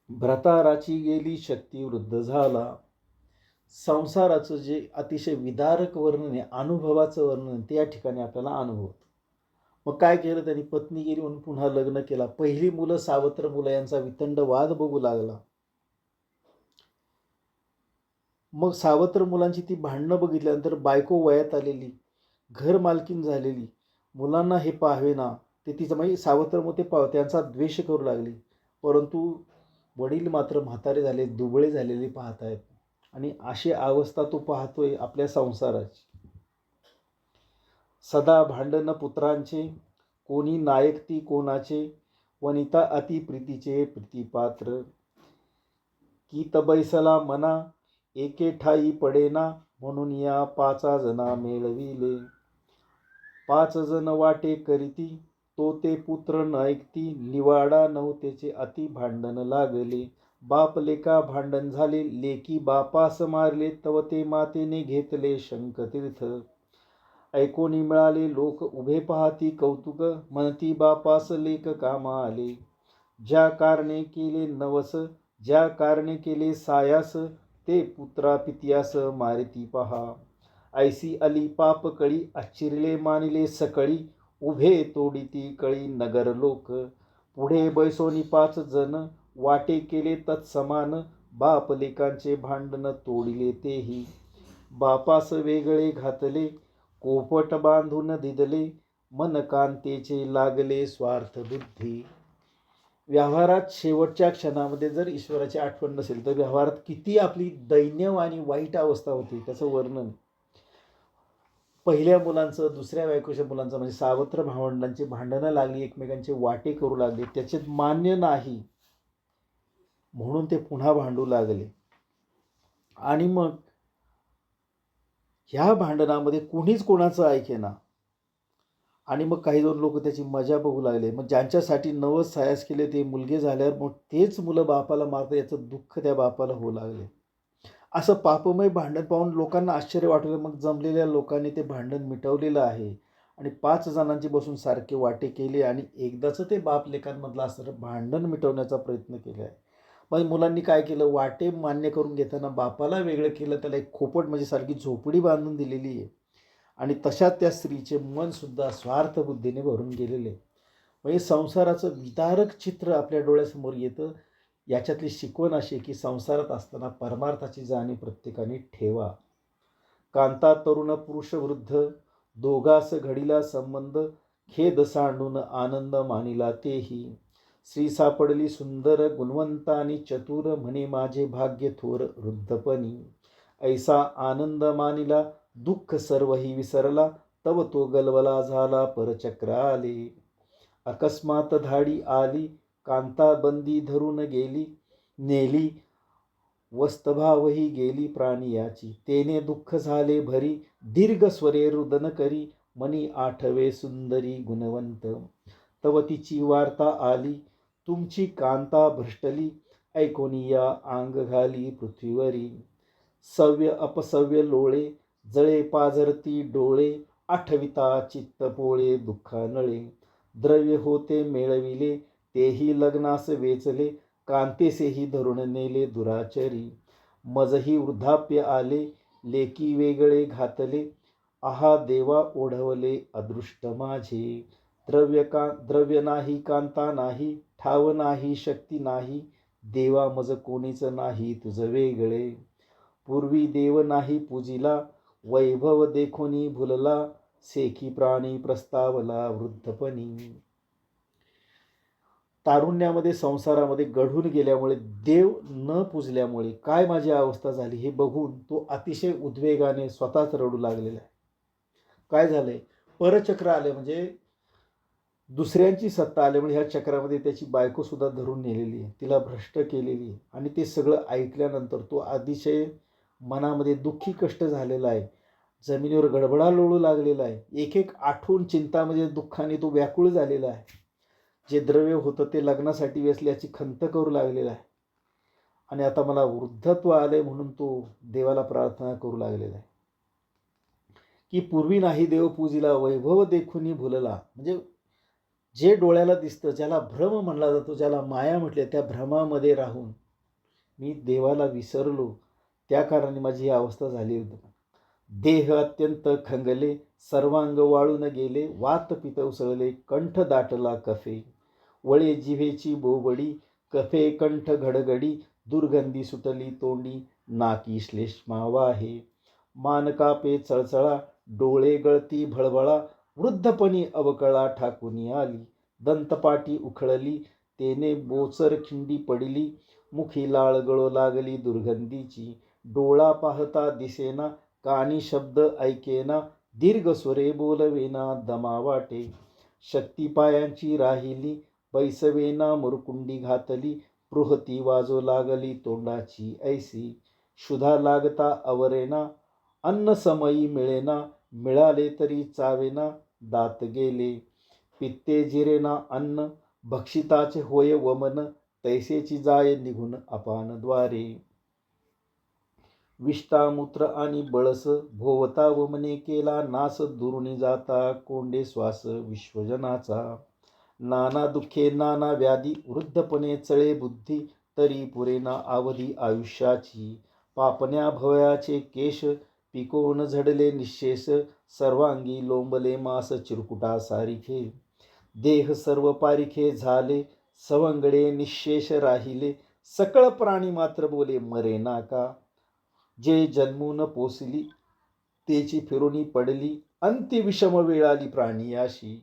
भ्रताराची गेली शक्ती वृद्ध झाला. संसाराचं जे अतिशय विदारक वर्णन आहे, अनुभवाचं वर्णन ते या ठिकाणी आपल्याला अनुभवतं. मग काय केलं त्यांनी? पत्नी गेली म्हणून पुन्हा लग्न केला. पहिली मुलं सावत्र मुलं यांचा वितंड वाद बघू लागला. मग सावत्र मुलांची ती भांडणं बघितल्यानंतर बायको वयात आलेली, घर मालकीन झालेली, मुलांना हे पाहावेना, ते तिचं म्हणजे सावत्र मग ते त्यांचा द्वेष करू लागली. परंतु वडील मात्र म्हातारे झाले, दुबळे झालेले पाहत आहेत. आणि अशी अवस्था तो पाहतोय आपल्या संसाराची. सदा भांडण पुत्रांचे, कोणी नायकती कोणाचे, वनिता अति प्रीतीचे प्रीतिपात्र. की तबैसला मना, एके ठाई पडेना, म्हणून या 5 जना मेळविले. 5 जण वाटे करीती, तो ते पुत्र न ऐकती, निवाडा नव्हतेचे अति भांडण लागले. बाप लेका भांडण झाले, लेकी बापास मारले, तव ते मातेने घेतले शंखतीर्थ. ऐकोनी मिळाले लोक उभे पाहती कौतुक, म्हणती बापास लेक कामा आले. ज्या कारणे केले नवस, ज्या कारणे केले सायास, ते पुत्रा पित्यास मारिती पहा. ऐसी अली पाप कळी, आश्चिरले मानिले सकळी, उभे तोडीती कळी नगर लोक. पुढे बैसोनी 5 जण, वाटे केले तत्समान, बाप लेकांचे भांडण तोडिले तेही. बापास वेगळे घातले, कोपट बांधून दिदले, मन कांतेचे लागले स्वार्थ बुद्धी. व्यवहारात शेवटच्या क्षणामध्ये जर ईश्वराची आठवण नसेल तर व्यवहारात किती आपली दैन्यवाणी वाईट अवस्था होती त्याचं वर्णन. पहिल्या मुलांचं, दुसऱ्या बायकोच्या मुलांचं म्हणजे सावत्र भावंडांची भांडणं लागली, एकमेकांचे वाटे करू लागले, त्याच्यात मान्य नाही म्हणून ते पुन्हा भांडू लागले. आणि मग ह्या भांडणामध्ये कोणीच कोणाचं ऐकेना. आणि मग काही दोन लोक त्याची मजा बघू लागले. मग ज्यांच्यासाठी नवस सायास केले ते मुलगे झाल्यावर मग तेच मुलं बापाला मारतात, याचं दुःख त्या बापाला होऊ लागले. असं पापमय भांडण पाहून लोकांना आश्चर्य वाटलं. मग जमलेल्या लोकांनी ते भांडण मिटवलेलं आहे आणि 5 जणांचे बसून सारखे वाटे केले आणि एकदाचं ते बाप लेकांमधलं असणारं भांडण मिटवण्याचा प्रयत्न केला आहे. मग मुलांनी काय केलं, वाटे मान्य करून घेताना बापाला वेगळं केलं, त्याला एक खोपट म्हणजे सारखी झोपडी बांधून दिलेली आहे आणि तशात त्या स्त्रीचे मन सुद्धा स्वार्थ बुद्धीने भरून गेलेले. म्हणजे संसाराचं विदारक चित्र आपल्या डोळ्यासमोर येतं. याच्यातली शिकवण अशी आहे की संसारात असताना परमार्थाची जाणीव प्रत्येकाने ठेवा. कांता तरुण पुरुष वृद्ध दोघास घडीला संबंध, खेद सांडून आनंद मानिला तेही. श्री सापडली सुंदर गुणवंत आणि चतुर, म्हणे माझे भाग्य थोर वृद्धपणी. ऐसा आनंद मानिला दुःख सर्वही विसरला, तव तो गलवला झाला परचक्र आले. अकस्मात धाडी आली कांता बंदी धरून गेली, नेली वस्तभावही गेली प्राणियाची. तेने दुःख झाले भरी दीर्घ स्वरे रुदन करी, मनी आठवे सुंदरी गुणवंत. तव तिची वार्ता आली तुमची कांता भ्रष्टली, ऐकोनिया अंग घाली पृथ्वीवरी. सव्य अपसव्य लोळे जळे पाझरती डोळे, आठविता चित्त पोळे दुःखा नळे. द्रव्य होते मिळविले तेही लग्नास वेचले, कांतेसेही धरून नेले दुराचरी. मजही वृद्धाप्य आले लेकी वेगळे घातले, आहा देवा ओढवले अदृष्ट माझे. द्रव्य नाही कांता नाही, ठाव नाही शक्ती नाही, देवा मज कोणीच नाही तुझ वेगळे. पूर्वी देव नाही पूजिला, वैभव देखोनी भुलला, सेखी प्राणी प्रस्तावला वृद्धपणी. तारुण्यामध्ये संसारामध्ये गढून गेल्यामुळे, देव न पूजल्यामुळे काय माझी अवस्था झाली हे बघून तो अतिशय उद्वेगाने स्वतःच रडू लागलेला आहे. काय झालंय, परचक्र आले म्हणजे दुसऱ्यांची सत्ता आल्यामुळे ह्या चक्रामध्ये त्याची बायको सुद्धा धरून नेलेली आहे, तिला भ्रष्ट केलेली आहे. आणि ते सगळं ऐकल्यानंतर तो अतिशय मनामध्ये दुःखी कष्ट झालेला आहे, जमिनीवर गडबडा लोळू लागलेला आहे. एक एक आठवून चिंतामध्ये दुःखाने तो व्याकुळ झालेला आहे. जे द्रव्य होतं ते लग्नासाठी वेचल्याची खंत करू लागलेला आहे आणि आता मला वृद्धत्व आले म्हणून तो देवाला प्रार्थना करू लागलेला आहे की पूर्वी नाही देव पूजिला, वैभव देखुनी भुलला. म्हणजे जे डोळ्याला दिसतं, ज्याला भ्रम म्हणला जातो, ज्याला माया म्हटले, त्या भ्रमामध्ये राहून मी देवाला विसरलो, त्या कारणाने माझी ही अवस्था झाली होती. देह अत्यंत खंगले सर्वांग वाळून गेले, वात पित्त उसळले कंठ दाटला कफे. वळे जिभेची बोबडी कफे कंठ घडगडी, दुर्गंधी सुटली तोंडी नाकी श्लेष्मा वाहे. मान कापे चळचळा डोळे गळती भळबळा, वृद्धपणी अवकळा ठाकुनी आली. दंतपाटी उखळली तेने बोचर खिंडी पडली, मुखी लाळ गळो लागली दुर्गंधीची. डोळा पाहता दिसेना कानी शब्द ऐकेना, दीर्घ स्वरे बोलवेना दमा वाटे. शक्ती पायांची राहिली बैसवेना मुरकुंडी घातली, पृहती वाजो लागली तोंडाची ऐसी. क्षुधा लागता अवरेना अन्न समयी मिळेना, मिळाले तरी चावेना दात गेले. पित्ते जिरेना अन्न भक्षिताचे होय वमन, तैसेची जाय निघून अपानद्वारे. विष्टामूत्र आणि बळस भोवता वमने केला नास, दुरुनी जाता कोंडे श्वास विश्वजनाचा. नाना दुःखे नाना व्याधी वृद्धपणे चळे बुद्धी, तरी पुरेना अवधी आयुष्याची. पापण्या भवयाचे केश पिकोन झडले निशेष, सर्वांगी लोंबले मास चिरकुटा सारिखे. देह सर्व पारिखे झाले सवंगडे निशेष राहिले, सकळ प्राणी मात्र बोले मरे नाका. जे जन्मून पोसली तेची फिरुनी पडली, अंती विषम वेळ आली प्राणियाशी.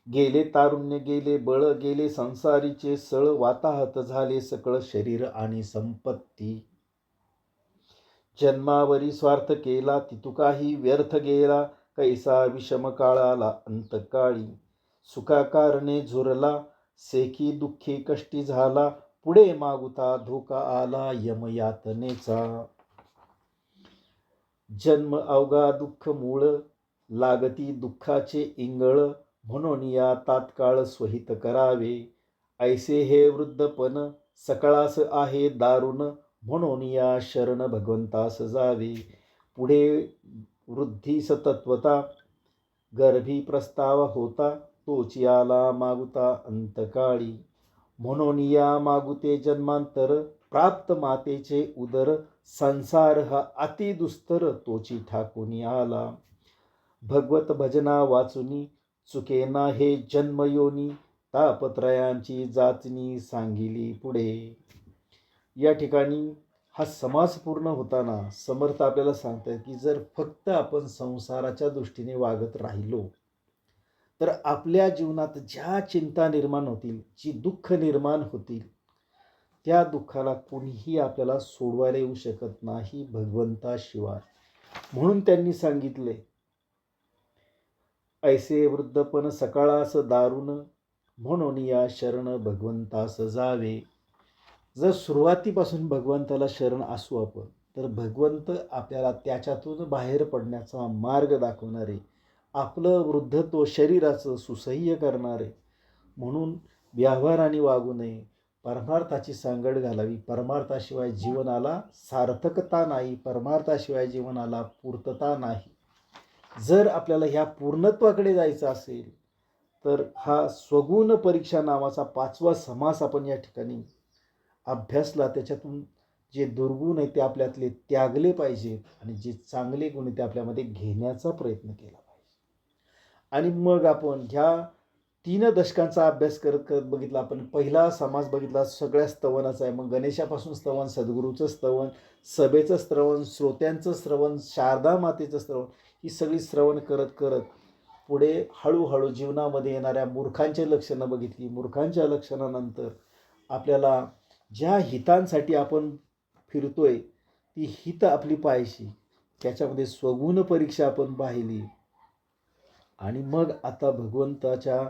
गेले तारुण्य गेले बळ गेले संसारीचे सळ, वाताहत झाले सकळ शरीर आणि संपत्ती. जन्मावरी स्वार्थ केला तितुकाही व्यर्थ गेला, कैसा विषम काळ आला अंतकाळी. सुखाकारणे झुरला सेकी दुःखी कष्टी झाला, पुढे मागुता धोका आला यमयातनेचा. जन्म अवघा दुःख मूळ लागती दुःखाचे इंगळ, म्हणून या तात्काळ स्वहित करावे. ऐसे हे वृद्धपण, सकळास आहे दारुण, म्हणून या शरण भगवंतास जावे. पुढे वृद्धीस तत्वता, गर्भी प्रस्ताव होता, तोच याला मागुता अंतकाळी. म्हणून या मागुते जन्मांतर, प्राप्त मातेचे उदर, संसार हा अति दुस्तर, तोची ठाकून आला. भगवत भजना वाचुनी, चुकेना हे जन्मयोनी, तापत्रयांची जाचनी सांगिली पुढे. या ठिकाणी हा समास पूर्ण होताना समर्थ आपल्याला सांगतात की जर फक्त आपण संसाराच्या दृष्टीने वागत राहिलो तर आपल्या जीवनात ज्या चिंता निर्माण होतील, जी दुःख निर्माण होतील, त्या दुःखाला कोणीही आपल्याला सोडवायला येऊ शकत नाही भगवंताशिवाय. म्हणून त्यांनी सांगितले, ऐसे वृद्धपण सकाळास दारुण, म्हणून या शरण भगवंतास जावे. जर सुरुवातीपासून भगवंताला शरण असू आपण, तर भगवंत आपल्याला त्याच्यातून बाहेर पडण्याचा मार्ग दाखवणारे, आपलं वृद्धत्व शरीराचं सुसह्य करणारे. म्हणून व्यवहाराने वागू नये, परमार्थाची सांगड घालावी. परमार्थाशिवाय जीवनाला सार्थकता नाही, परमार्थाशिवाय जीवनाला पूर्तता नाही. जर आपल्याला ह्या पूर्णत्वाकडे जायचं असेल तर हा स्वगुण परीक्षा नावाचा 5वा समास आपण या ठिकाणी अभ्यासला. त्याच्यातून जे दुर्गुण आहे ते आपल्यातले त्यागले पाहिजेत आणि जे चांगले गुण आहे ते आपल्यामध्ये घेण्याचा प्रयत्न केला पाहिजे. आणि मग आपण ह्या 3 दशकांचा अभ्यास करत करत बघितला. आपण पहिला समास बघितला, सगळ्या स्तवनाचा आहे. मग गणेशापासून स्तवन, सद्गुरूचं स्तवन, सभेचं श्रवण, श्रोत्यांचं श्रवण, शारदा मातेचं श्रवण, ही सगळी श्रवण करत करत पुढे हळूहळू जीवनामध्ये येणाऱ्या मूर्खांची लक्षणं बघितली. मूर्खांच्या लक्षणानंतर आपल्याला ज्या हितांसाठी आपण फिरतोय ती हित आपली पाहायची, त्याच्यामध्ये स्वगुण परीक्षा आपण पाहिली. आणि मग आता भगवंताच्या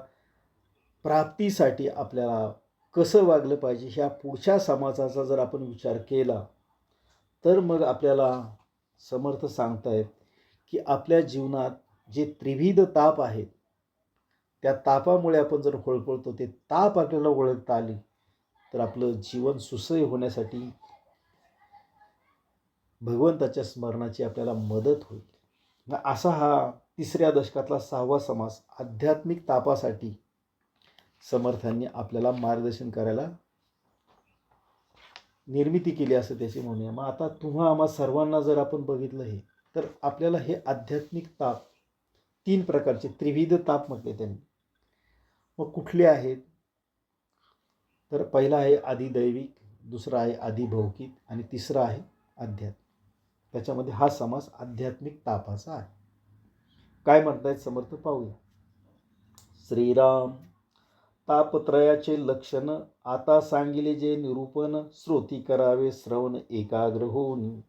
प्राप्तीसाठी आपल्याला कसं वागलं पाहिजे ह्या पुढच्या समाजाचा जर आपण विचार केला तर मग आपल्याला समर्थ सांगतायत की आपल्या जीवनात जे त्रिविध ताप आहेत त्या तापामुळे आपण जर होळपळतो, ते ताप आपल्याला ओळखता आली तर आपलं जीवन सुसह्य होण्यासाठी भगवंताच्या स्मरणाची आपल्याला मदत होईल. असा हा 3ऱ्या दशकातला 6वा समास आध्यात्मिक तापासाठी समर्थांनी आपल्याला मार्गदर्शन करायला निर्मिती केली असं त्याची म्हणूया. मग आता तुम्हा आम्हा सर्वांना जर आपण बघितलं हे, तर आपल्याला हे आध्यात्मिक ताप 3 प्रकारचे त्रिविध ताप म्हटले त्यांनी. मग कुठले आहेत? तर पहिला आहे आदिदैविक, दुसरा आहे आदिभौतिक आणि तिसरा आहे आध्यात्मिक. त्याच्यामध्ये हा समास आध्यात्मिक तापाचा आहे. काय म्हणतायत समर्थ पाहूया. श्रीराम, तापत्रयाचे लक्षण आता सांगिले जे निरूपण, श्रोती करावे श्रवण एकाग्र होऊन.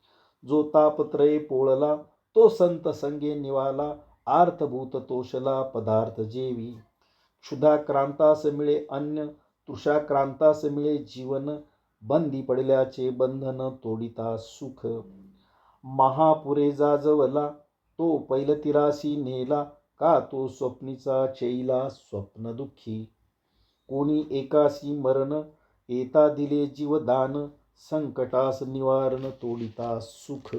जो तापत्रये पोळला तो संत संगे निवाला, आर्थभूत तोषला पदार्थ जेवी. क्षुधाक्रांतास मिळे अन्न, तृषाक्रांतास मिळे जीवन, बंदी पडल्याचे बंधन तोडिता सुख. महापुरे जाजवला तो पैलतिरासी नेला, का तो स्वप्नीचा चैला स्वप्न दुःखी. कोणी एकासी मरण येता दिले जीवदान, संकटास निवारण तोडिता सुख.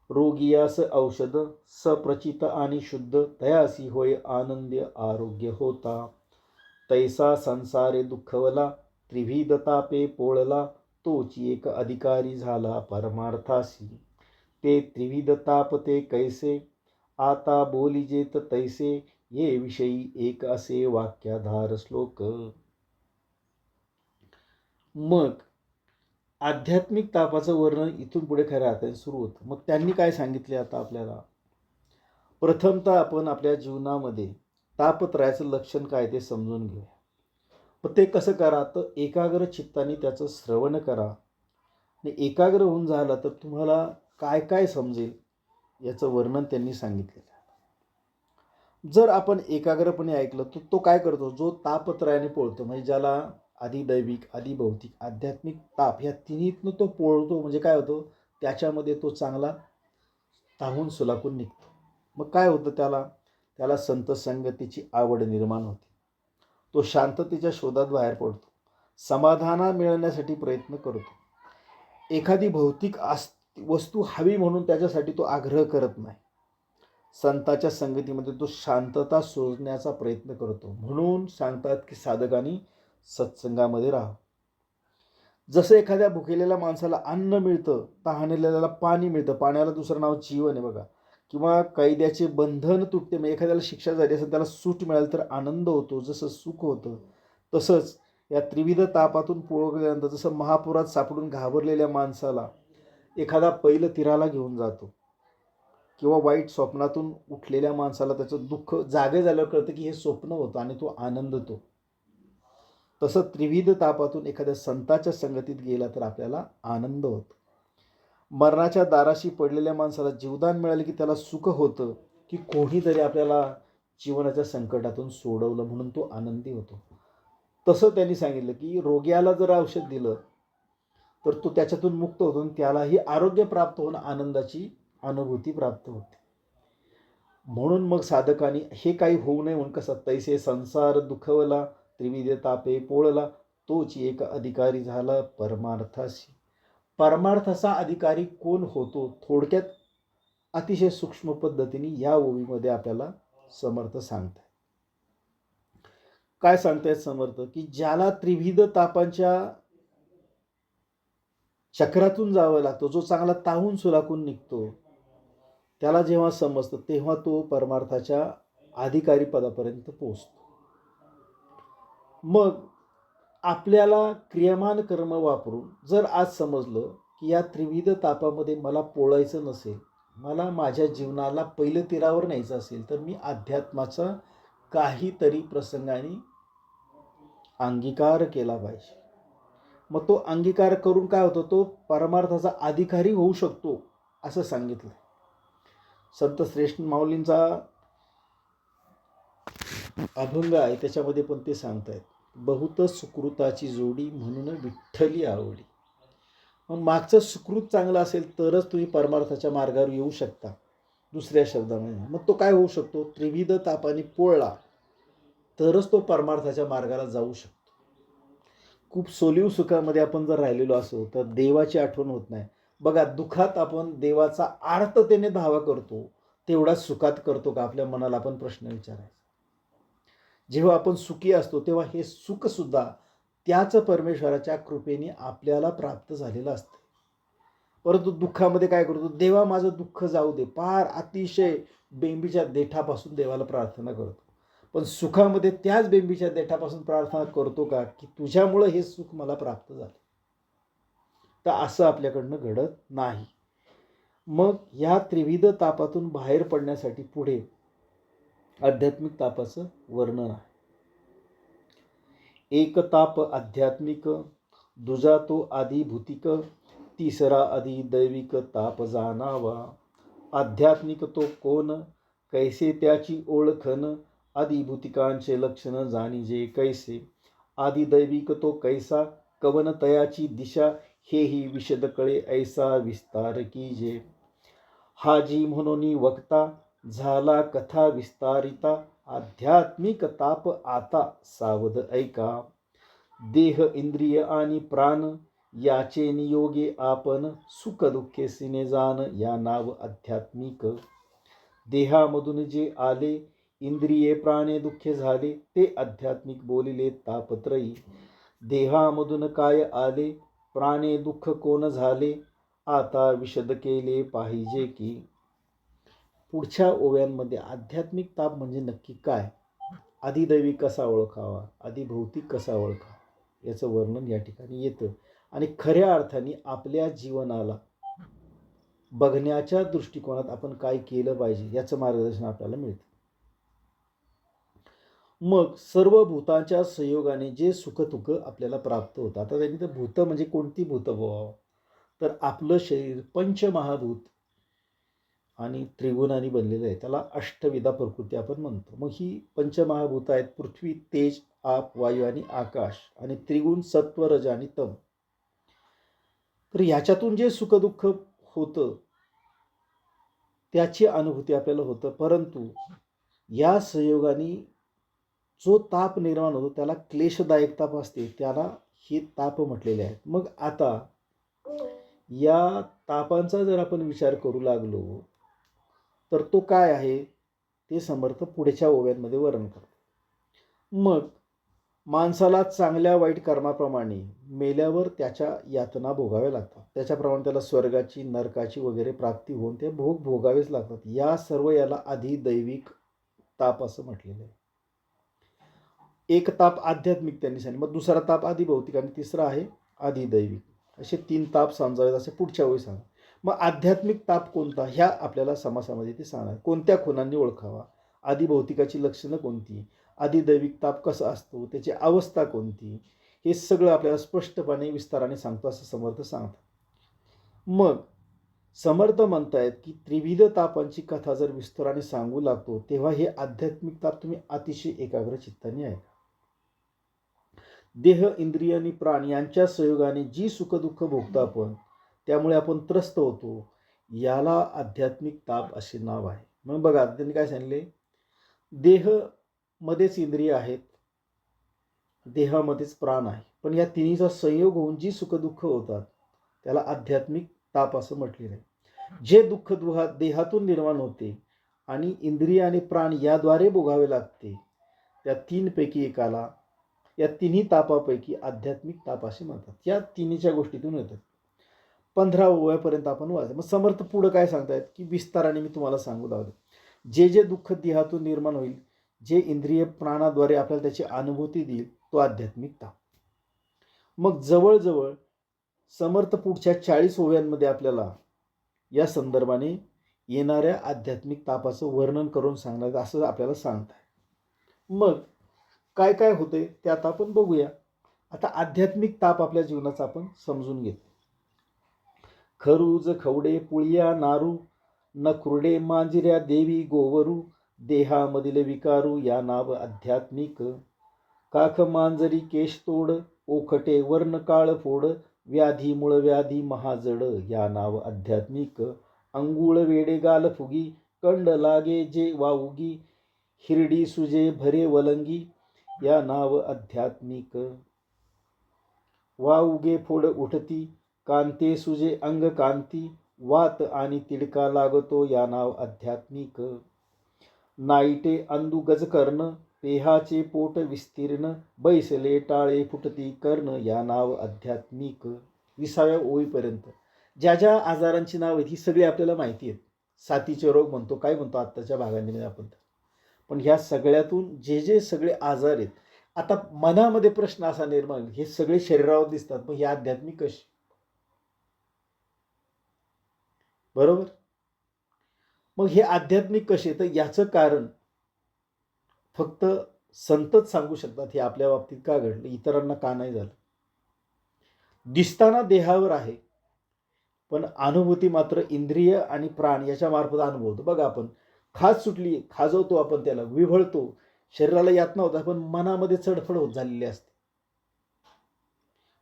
रोगियास औषध सप्रचित आणि शुद्ध, तयासी होय आनंद आरोग्य होता. तैसा संसारे दुःखवला त्रिविध तापे पोळला, तोची एक अधिकारी झाला परमार्थासी. ते त्रिविध ताप ते कैसे आता बोलिजेत तैसे, ये विषयी एक असे वाक्याधार श्लोक. मग आध्यात्मिक तापाचं वर्णन इथून पुढे खऱ्या अर्थाने सुरू होतं. मग त्यांनी काय सांगितले आता आपल्याला? प्रथमतः आपण आपल्या जीवनामध्ये तापत्रयाचं लक्षण काय ते समजून घेऊया. पण ते कसं करा? तर एकाग्र चित्ताने त्याचं श्रवण करा. आणि एकाग्र होऊन झाला तर तुम्हाला काय काय समजेल याचं वर्णन त्यांनी सांगितलेलं आहे. जर आपण एकाग्रपणे ऐकलं तर तो काय करतो? जो तापत्रयाने पोळतो, म्हणजे ज्याला आदिदैविक, आदिभौतिक, आध्यात्मिक ताप ह्या तिन्हीतनं तो पोळतो, म्हणजे काय होतं? त्याच्यामध्ये तो चांगला ताहून सुलाखून निघतो. मग काय होतं त्याला संत संगतीची आवड निर्माण होते. तो शांततेच्या शोधात बाहेर पडतो. समाधान मिळवण्यासाठी प्रयत्न करतो. एखादी भौतिक वस्तू हवी म्हणून त्याच्यासाठी तो आग्रह करत नाही. संताच्या संगतीमध्ये तो शांतता शोधण्याचा प्रयत्न करतो. म्हणून सांगतात की साधकांनी सत्संगामध्ये राहावं. जसं एखाद्या भुकेलेल्या माणसाला अन्न मिळतं, तहानलेल्याला पाणी मिळतं, पाण्याला दुसरं नाव जीवन आहे बघा. किंवा कैद्याचे बंधन तुटते, म्हणजे एखाद्याला शिक्षा झाली असेल त्याला सूट मिळाली तर आनंद होतो, जसं सुख होतं. तसंच या त्रिविध तापातून पोळगल्यानंतर जसं महापुरात सापडून घाबरलेल्या माणसाला एखादा पैल तीराला घेऊन जातो, किंवा वाईट स्वप्नातून उठलेल्या माणसाला त्याचं दुःख जागे झाल्यावर कळतं की हे स्वप्न होतं आणि तो आनंदतो. तसं त्रिविध तापातून एखाद्या संताच्या संगतीत गेला तर आपल्याला आनंद होतो. मरणाच्या दाराशी पडलेल्या माणसाला जीवदान मिळाले की त्याला सुख होतं की कोणीतरी आपल्याला जीवनाच्या संकटातून सोडवलं, म्हणून तो आनंदी होतो. तसं त्यांनी सांगितलं की रोग्याला जर औषध दिलं तर तो त्याच्यातून मुक्त होतो आणि त्यालाही आरोग्य प्राप्त होऊन आनंदाची अनुभूती प्राप्त होते. म्हणून मग साधकांनी हे काही होऊ नये म्हणून कसं, तैसे संसार दुखवला त्रिविध तापे पोळला, तोची एक अधिकारी झाला परमार्थाशी. परमार्थाचा अधिकारी कोण होतो, थोडक्यात अतिशय सूक्ष्म पद्धतीने या ओवीमध्ये आपल्याला समर्थ सांगतात. काय सांगतायत समर्थ, की ज्याला त्रिविध तापांच्या चक्रातून जावं लागतं, जो चांगला ताहून सुलाखून निघतो, त्याला जेव्हा समजतं तेव्हा तो परमार्थाच्या अधिकारी पदापर्यंत पोहोचतो. मग आपल्याला क्रियमान कर्म वापरून जर आज समजलं की या त्रिविध तापामध्ये मला पोळायचं नसेल, मला माझ्या जीवनाला पहिलं तीरावर न्यायचं असेल, तर मी अध्यात्माचा काहीतरी प्रसंगाने अंगीकार केला पाहिजे. मग तो अंगीकार करून काय होतं, तो परमार्थाचा अधिकारी होऊ शकतो असं सांगितलं. संत श्रेष्ठ माऊलींचा अभंग आहे, त्याच्यामध्ये पण ते सांगतायत, बहुत सुकृताची जोडी म्हणून विठ्ठली आवडी. मग मागचं सुकृत चांगलं असेल तरच तुम्ही परमार्थाच्या मार्गावर येऊ शकता. दुसऱ्या शब्दामध्ये मग तो काय होऊ शकतो, त्रिविध तापाने पोळला तरच तो परमार्थाच्या मार्गाला जाऊ शकतो. खूप सोलीव सुखामध्ये आपण जर राहिलेलो असो तर देवाची आठवण होत नाही. बघा, दुःखात आपण देवाचा आर्ततेने धावा करतो, तेवढा सुखात करतो का, आपल्या मनाला आपण प्रश्न विचारायचा. जेव्हा आपण सुखी असतो तेव्हा हे सुख सुद्धा त्याच परमेश्वराच्या कृपेने आपल्याला प्राप्त झालेलं असतं. परंतु दुःखामध्ये काय करतो, देवा माझं दुःख जाऊ दे, फार अतिशय बेंबीच्या देठापासून देवाला प्रार्थना करतो. पण सुखामध्ये त्याच बेंबीच्या देठापासून प्रार्थना करतो का, की तुझ्यामुळं हे सुख मला प्राप्त झालं. तर असं आपल्याकडनं घडत नाही. मग या त्रिविध तापातून बाहेर पडण्यासाठी पुढे आध्यात्मिक तापाचं वर्णन आहे. एक ताप आध्यात्मिक, दुजा तो आधी भूतिक, तिसरा आधी दैविक ताप जाणावा. आध्यात्मिक तो कोण, कैसे त्याची ओळखन, आधी भूतिकांचे लक्षण जाणीजे कैसे. आधी दैविक तो कैसा, कवन तयाची दिशा, हेही विशद कळे ऐसा विस्तार कीजे. हाजी म्हणून वक्ता, झाला कथा विस्तारिता, आध्यात्मिक ताप आता सावध ऐका. देह इंद्रिय आणि प्राण याचे नियोगे आपण, सुख दुःखे सिने जाण या नाव आध्यात्मिक. देहामधून जे आले इंद्रिये प्राणे दुःखे झाले, ते आध्यात्मिक बोलिले तापत्रयी. देहामधून काय आले प्राणे दुःख कोण झाले, आता विशद केले पाहिजे की. पुढच्या ओव्यांमध्ये आध्यात्मिक ताप म्हणजे नक्की काय, आदिदैविक कसा ओळखावा, आदिभौतिक कसा ओळखावा, याचं वर्णन या ठिकाणी येतं. आणि खऱ्या अर्थाने आपल्या जीवनाला बघण्याच्या दृष्टिकोनात आपण काय केलं पाहिजे याचं मार्गदर्शन आपल्याला मिळतं. मग सर्व भूतांच्या संयोगाने जे सुखदुःख आपल्याला प्राप्त होतं. आता त्यांनी तर भूत म्हणजे कोणती भूत व्हावं, तर आपलं शरीर पंचमहाभूत आणि त्रिगुणांनी बनलेलं आहे, त्याला अष्टविधा प्रकृती आपण म्हणतो. मग ही पंचमहाभूत आहेत पृथ्वी, तेज, आप, वायू आणि आकाश, आणि त्रिगुण सत्व, रज आणि तम. तर ह्याच्यातून जे सुखदुःख होतं त्याची अनुभूती आपल्याला होतं. परंतु या संयोगाने जो ताप निर्माण होतो त्याला क्लेशदायक ताप असते, त्याला हे ताप म्हटलेले आहेत. मग आता या तापांचा जर आपण विचार करू लागलो तर तो काय आहे ते समर्थ पुढच्या ओव्यांमध्ये वर्णन करतात. मग माणसाला चांगल्या वाईट कर्माप्रमाणे मेल्यावर त्याच्या यातना भोगाव्या लागतात. त्याच्याप्रमाणे त्याला स्वर्गाची नरकाची वगैरे प्राप्ती होऊन ते भोग भोगावेच लागतात. या सर्व याला अधिदैविक ताप असं म्हटलेलं आहे. एक ताप आध्यात्मिक त्यांनी सांगितलं, मग दुसरा ताप अधिभौतिक आणि तिसरा आहे अधिदैविक. असे 3 ताप समजावेत असे पुढच्या वेळी सांगा. मग आध्यात्मिक ताप कोणता ह्या आपल्याला समासामध्ये ते सांगणार. कोणत्या खुणांनी ओळखावा, अधिभौतिकाची लक्षणं कोणती, अधिदैविक ताप कसा असतो, त्याची अवस्था कोणती, हे सगळं आपल्याला स्पष्टपणे विस्ताराने सांगतो असं समर्थ सांगतात. मग समर्थ म्हणतायत की त्रिविध तापांची कथा जर विस्ताराने सांगू लागतो तेव्हा हे आध्यात्मिक ताप तुम्ही अतिशय एकाग्र चित्ताने ऐका. देह इंद्रिय आणि प्राण यांच्या संयोगाने जी सुखदुःख भोगतो आपण, त्यामुळे आपण त्रस्त होतो, याला आध्यात्मिक ताप असे नाव आहे. मग बघा त्यांनी काय सांगितले, देह मध्येच इंद्रिय आहेत, देहामध्येच प्राण आहे, पण या तिन्हीचा संयोग होऊन जी सुखदुःख होतात त्याला आध्यात्मिक ताप असं म्हटलेलं आहे. जे दुःख देहातून निर्माण होते आणि इंद्रिय आणि प्राण याद्वारे भोगावे लागते, त्या 3 पैकी एकाला, या तिन्ही तापापैकी आध्यात्मिक ताप असे म्हणतात. या तिन्हीच्या गोष्टीतून येतात. 15 ओव्यापर्यंत आपण वाचू. मग समर्थ पुढं काय सांगतायत की विस्ताराने मी तुम्हाला सांगू लागलो. जे जे दुःख देहातून निर्माण होईल, जे इंद्रिय प्राणाद्वारे आपल्याला त्याची अनुभूती देईल, तो आध्यात्मिक ताप. मग जवळजवळ समर्थ पुढच्या 40 ओव्यांमध्ये आपल्याला या संदर्भाने येणाऱ्या आध्यात्मिक तापाचं वर्णन करून सांगणार असं आपल्याला सांगत आहे. मग काय काय होते ते आता आपण बघूया. आता आध्यात्मिक ताप आपल्या जीवनाचा आपण समजून घेतो. खरूज खवडे पुळिया नारू, नखुर्डे मांजिऱ्या देवी गोवरू, देहामधील विकारू या नाव आध्यात्मिक. काख मांजरी केश तोड, ओखटे वर्ण काळ फोड, व्याधी मूळ व्याधी महाजड या नाव आध्यात्मिक. अंगुळ वेडे गाल फुगी, कंड लागे जे वाऊगी, हिरडी सुजे भरे वलंगी या नाव आध्यात्मिक. वाऊगे फोड उठती, कांते सुजे अंग कांती, वात आणि तिडका लागतो या नाव आध्यात्मिक. नाईटे अंदू गज कर्ण, पेहाचे पोट विस्तीर्ण, बैसले टाळे फुटती कर्ण या नाव आध्यात्मिक. 20व्या ओळीपर्यंत ज्या ज्या आजारांची नाव आहेत ही सगळी आपल्याला माहिती आहेत. साथीचे रोग म्हणतो, काय म्हणतो आत्ताच्या भागांमध्ये आपण, पण ह्या सगळ्यातून जे जे सगळे आजार आहेत, आता मनामध्ये प्रश्न असा निर्माण, हे सगळे शरीरावर दिसतात, पण हे आध्यात्मिक कशी, बरोबर? मग हे आध्यात्मिक कसे, तर याचं कारण फक्त संतच सांगू शकतात. हे आपल्या बाबतीत का घडलं, इतरांना का नाही झालं. दिसताना देहावर आहे, पण अनुभूती मात्र इंद्रिय आणि प्राण याच्या मार्फत अनुभवतो. बघा, आपण खाज सुटली, खाजवतो आपण, त्याला विव्हळतो, शरीराला यातना होता, पण मनामध्ये चढफड होत झालेली असते.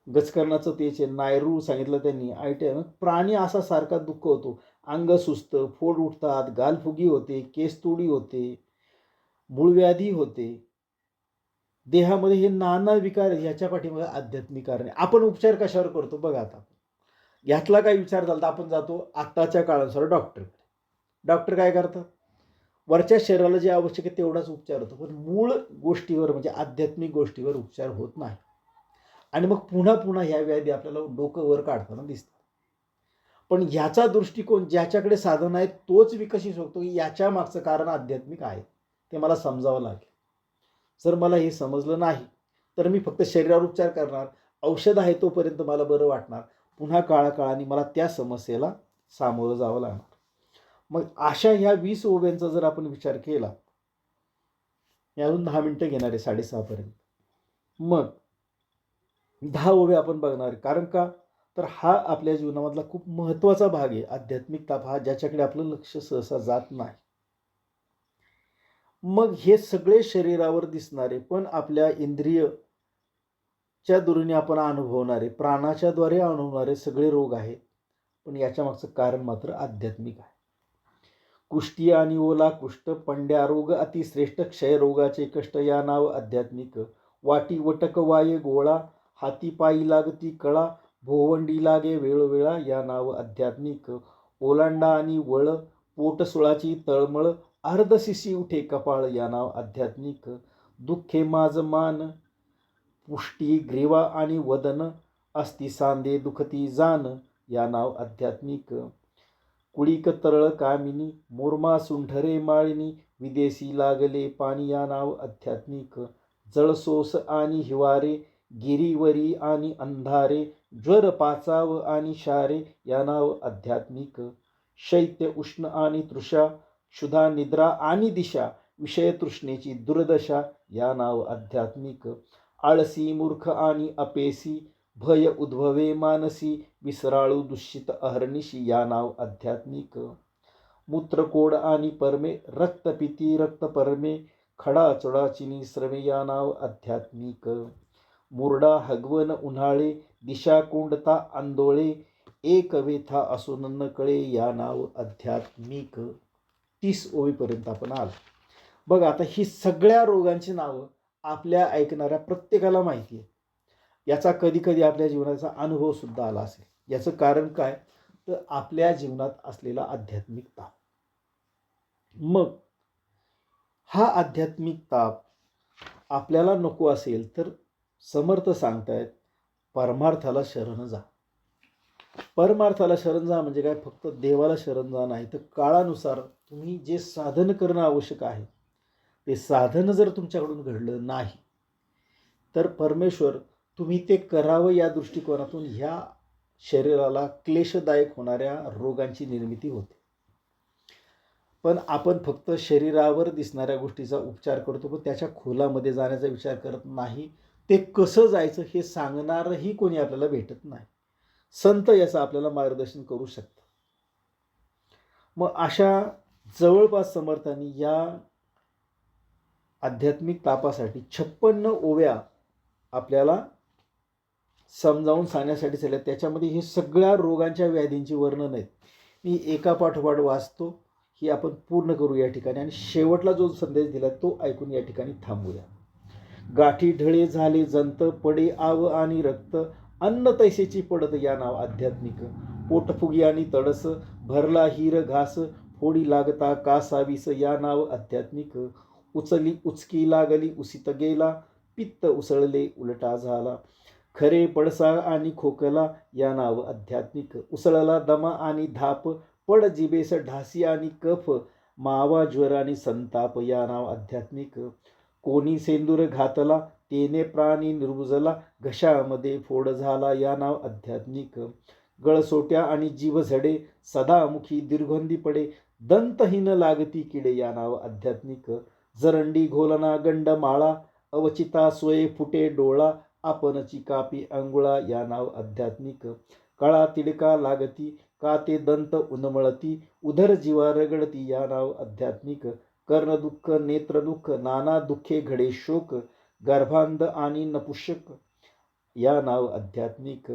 गजकर्णाचं तेच आहे, नायरू सांगितलं त्यांनी, आयटीआय. प्राणी असा सारखा दुःख होतो, अंग सुस्त, फोड उठतात, गालफुगी होते, केसतोडी होते, मूळव्याधी होते, देहामध्ये हे नाना विकार, याच्या पाठीमागे आध्यात्मिक कारण आहे. आपण उपचार कशावर करतो बघा. आता यातला काय विचार झाला तर आपण जातो आत्ताच्या काळानुसार डॉक्टर काय करतात, वरच्या शरीराला जे आवश्यक आहे तेवढाच उपचार होतो, पण मूळ गोष्टीवर म्हणजे आध्यात्मिक गोष्टीवर उपचार होत नाही. आणि मग पुन्हा पुन्हा ह्या व्याधी आपल्याला डोकं वर काढताना दिसतात. पण ह्याचा दृष्टिकोन ज्याच्याकडे साधन आहे तोच विकसित होतो की याच्या मागचं कारण आध्यात्मिक आहे, ते मला समजावं लागेल. जर मला हे समजलं नाही तर मी फक्त शरीरावर उपचार करणार, औषध आहे तोपर्यंत मला बरं वाटणार, पुन्हा काळाकाळाने मला त्या समस्येला सामोरं जावं लागणार. मग अशा ह्या 20 ओव्यांचा जर आपण विचार केला, यातून 10 मिनिटं घेणार आहे 6:30 पर्यंत, मग 10 ओव्या आपण बघणार. कारण का, तर हा आपल्या जीवनामधला खूप महत्त्वाचा भाग आहे. आध्यात्मिक ताप हा ज्याच्याकडे आपलं लक्ष सहसा जात नाही. मग हे सगळे शरीरावर दिसणारे पण आपल्या इंद्रियच्या दुरीने आपण अनुभवणारे, प्राणाच्या द्वारे अनुभवणारे सगळे रोग आहेत, पण याच्या मागचं कारण मात्र आध्यात्मिक आहे. कुष्टी आणि ओला कुष्ठ, पंड्या रोग अतिश्रेष्ठ, क्षयरोगाचे कष्ट या नाव आध्यात्मिक. वाटी वटक वाये गोळा, हाती पायी लागती कळा, भोवंडी लागे वेळोवेळा या नाव आध्यात्मिक. ओलांडा आणि वळ, पोटसुळाची तळमळ, अर्धशिशी उठे कपाळ या नाव आध्यात्मिक. दुःखे माझ मान, पुष्टी ग्रीवा आणि वदन, अस्ति सांदे दुखती जान या नाव आध्यात्मिक. कुळीक तरळ कामिनी, मोरमा सुंठरे माळिनी, विदेशी लागले पाणी या नाव आध्यात्मिक. जळसोस आणि हिवारे, गिरीवरी आणि अंधारे, ज्वर पाचाव आणि शारे या नाव आध्यात्मिक. शैत्य उष्ण आणि तृषा, क्षुधा निद्रा आणि दिशा, विषय तृष्णेची दुर्दशा या नाव आध्यात्मिक. आळसी मूर्ख आणि अपेसी, भय उद्भवे मानसी, विसराळू दुष्यित अहर्निशी या नाव आध्यात्मिक. मूत्रकोड आणि परमे, रक्तपिती रक्तपरमे, खडा चुडाचिनी श्रमे या नाव आध्यात्मिक. मुरडा हगवन उन्हाळे, दिशा कोंडता आंदोळे, एक वेथा असून न कळे या नाव आध्यात्मिक. 30 ओळीपर्यंत आपण आलो. बघा आता ही सगळ्या रोगांची नावं आपल्या ऐकणाऱ्या प्रत्येकाला माहिती आहे. याचा कधी कधी आपल्या जीवनाचा अनुभव सुद्धा आला असेल. याचं कारण काय, तर आपल्या जीवनात असलेला आध्यात्मिक ताप. मग हा आध्यात्मिक ताप आपल्याला नको असेल तर समर्थ सांगतायत परमार्थाला शरण जा. परमार्थाला शरण जा म्हणजे काय, फक्त देवाला शरण जा नाही, तर काळानुसार तुम्ही जे साधन करणं आवश्यक आहे ते साधन जर तुमच्याकडून घडलं नाही तर परमेश्वर तुम्ही ते करावं या दृष्टिकोनातून ह्या शरीराला क्लेशदायक होणाऱ्या रोगांची निर्मिती होते. पण आपण फक्त शरीरावर दिसणाऱ्या गोष्टीचा उपचार करतो, पण त्याच्या खोलामध्ये जाण्याचा विचार करत नाही. ते कसं जायचं हे सांगणारही कोणी आपल्याला भेटत नाही. संत याचं आपल्याला मार्गदर्शन करू शकतात. मग अशा जवळपास समर्थांनी या आध्यात्मिक तापासाठी 56 ओव्या आपल्याला समजावून सांगण्यासाठी चालल्या. त्याच्यामध्ये हे सगळ्या रोगांच्या व्याधींची वर्णन आहेत. मी एका पाठोपाठ वाचतो, ही आपण पूर्ण करू या ठिकाणी आणि शेवटला जो संदेश दिला तो ऐकून या ठिकाणी थांबूया. गाठी ढळे झाले जंत, पडे आव आणि रक्त, अन्न तैसेची पडत या नाव आध्यात्मिक. पोटफुगी आणि तडस, भरला हीर घास, फोडी लागता कासावीस या नाव आध्यात्मिक. उचली उचकी लागली उसित गेला, पित्त उसळले उलटा झाला, खरे पडसा आणि खोकला या नाव आध्यात्मिक. उसळला दमा आणि धाप, पड जिबेस ढासी आणि कफ, मावा ज्वर आणि संताप या नाव आध्यात्मिक. कोणी सेंदूर घातला, तेने प्राणी निर्बुजला, घशामध्ये फोड झाला या नाव आध्यात्मिक. गळसोट्या आणि जीव झडे, सदामुखी दीर्घोंदी पडे, दंतहीन लागती किडे या नाव आध्यात्मिक. जरंडी घोलना गंड माळा, अवचिता सोये फुटे डोळा, आपणची कापी अंगुळा या नाव आध्यात्मिक. कळा तिडका लागती, का ते दंत उन्मळती, उदर जीवा रगडती या नाव आध्यात्मिक. कर्णदुःख नेत्रदुःख, नाना दुःखे घडे शोक, गर्भांध आणि नपुषक या नाव आध्यात्मिक.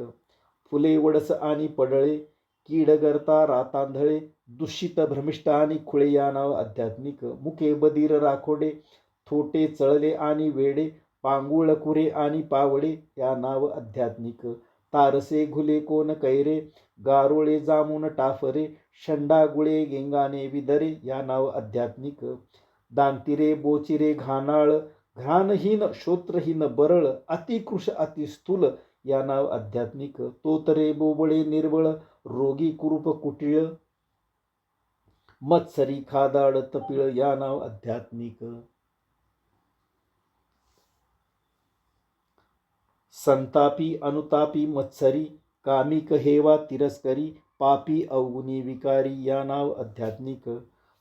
फुले वडस आणि पडळे, कीडगरता रातांधळे, दूषित भ्रमिष्ट आणि खुळे या नाव आध्यात्मिक. मुके बधीर राखोडे, थोटे चळले आणि वेडे, पांगुळ कुरे आणि पावडे या नाव आध्यात्मिक. तारसे घुले कोण कैरे, गारोळे जामून टाफरे, शंडागुळे गेंगाने विदरे या नाव आध्यात्मिक. दांतिरे बोचिरे घाणाळ, घ्राणहीन श्रोत्रहीन बरळ, अतिकृश अतिस्थूल या नाव आध्यात्मिक. तोतरे बोबळे निर्बळ, रोगी कुरूप कुटिळ, मत्सरी खादाड तपिळ या नाव आध्यात्मिक. संतापी अनुतापी मत्सरी, कामिक हेवा तिरस्करी, पापी अवगुणी विकारी या नाव आध्यात्मिक.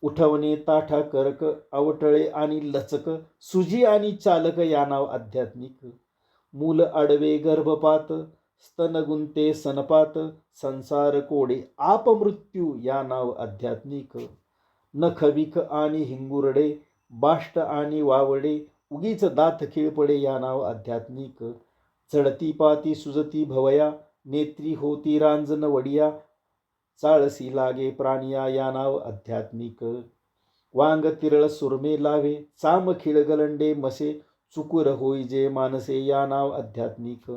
उठवणे ताठा करक, अवटळे आणि लचक, सुजी आणि चालक या नाव आध्यात्मिक. मूल आडवे गर्भपात, स्तन गुंते सनपात, संसार कोडे आपमृत्यू या नाव आध्यात्मिक. नखविख आणि हिंगुरडे, बाष्ट आणि वावडे, उगीच दात खिळपडे या नाव आध्यात्मिक. चढती पाती सुजती भवया, नेत्री होती रांजण वडिया, चाळसी लागे प्राणिया या नाव आध्यात्मिक. वांग तिरळ सुरमे लावे चाम खिळ गलंडे मसे चुकुर होई जे मानसे या नाव आध्यात्मिक.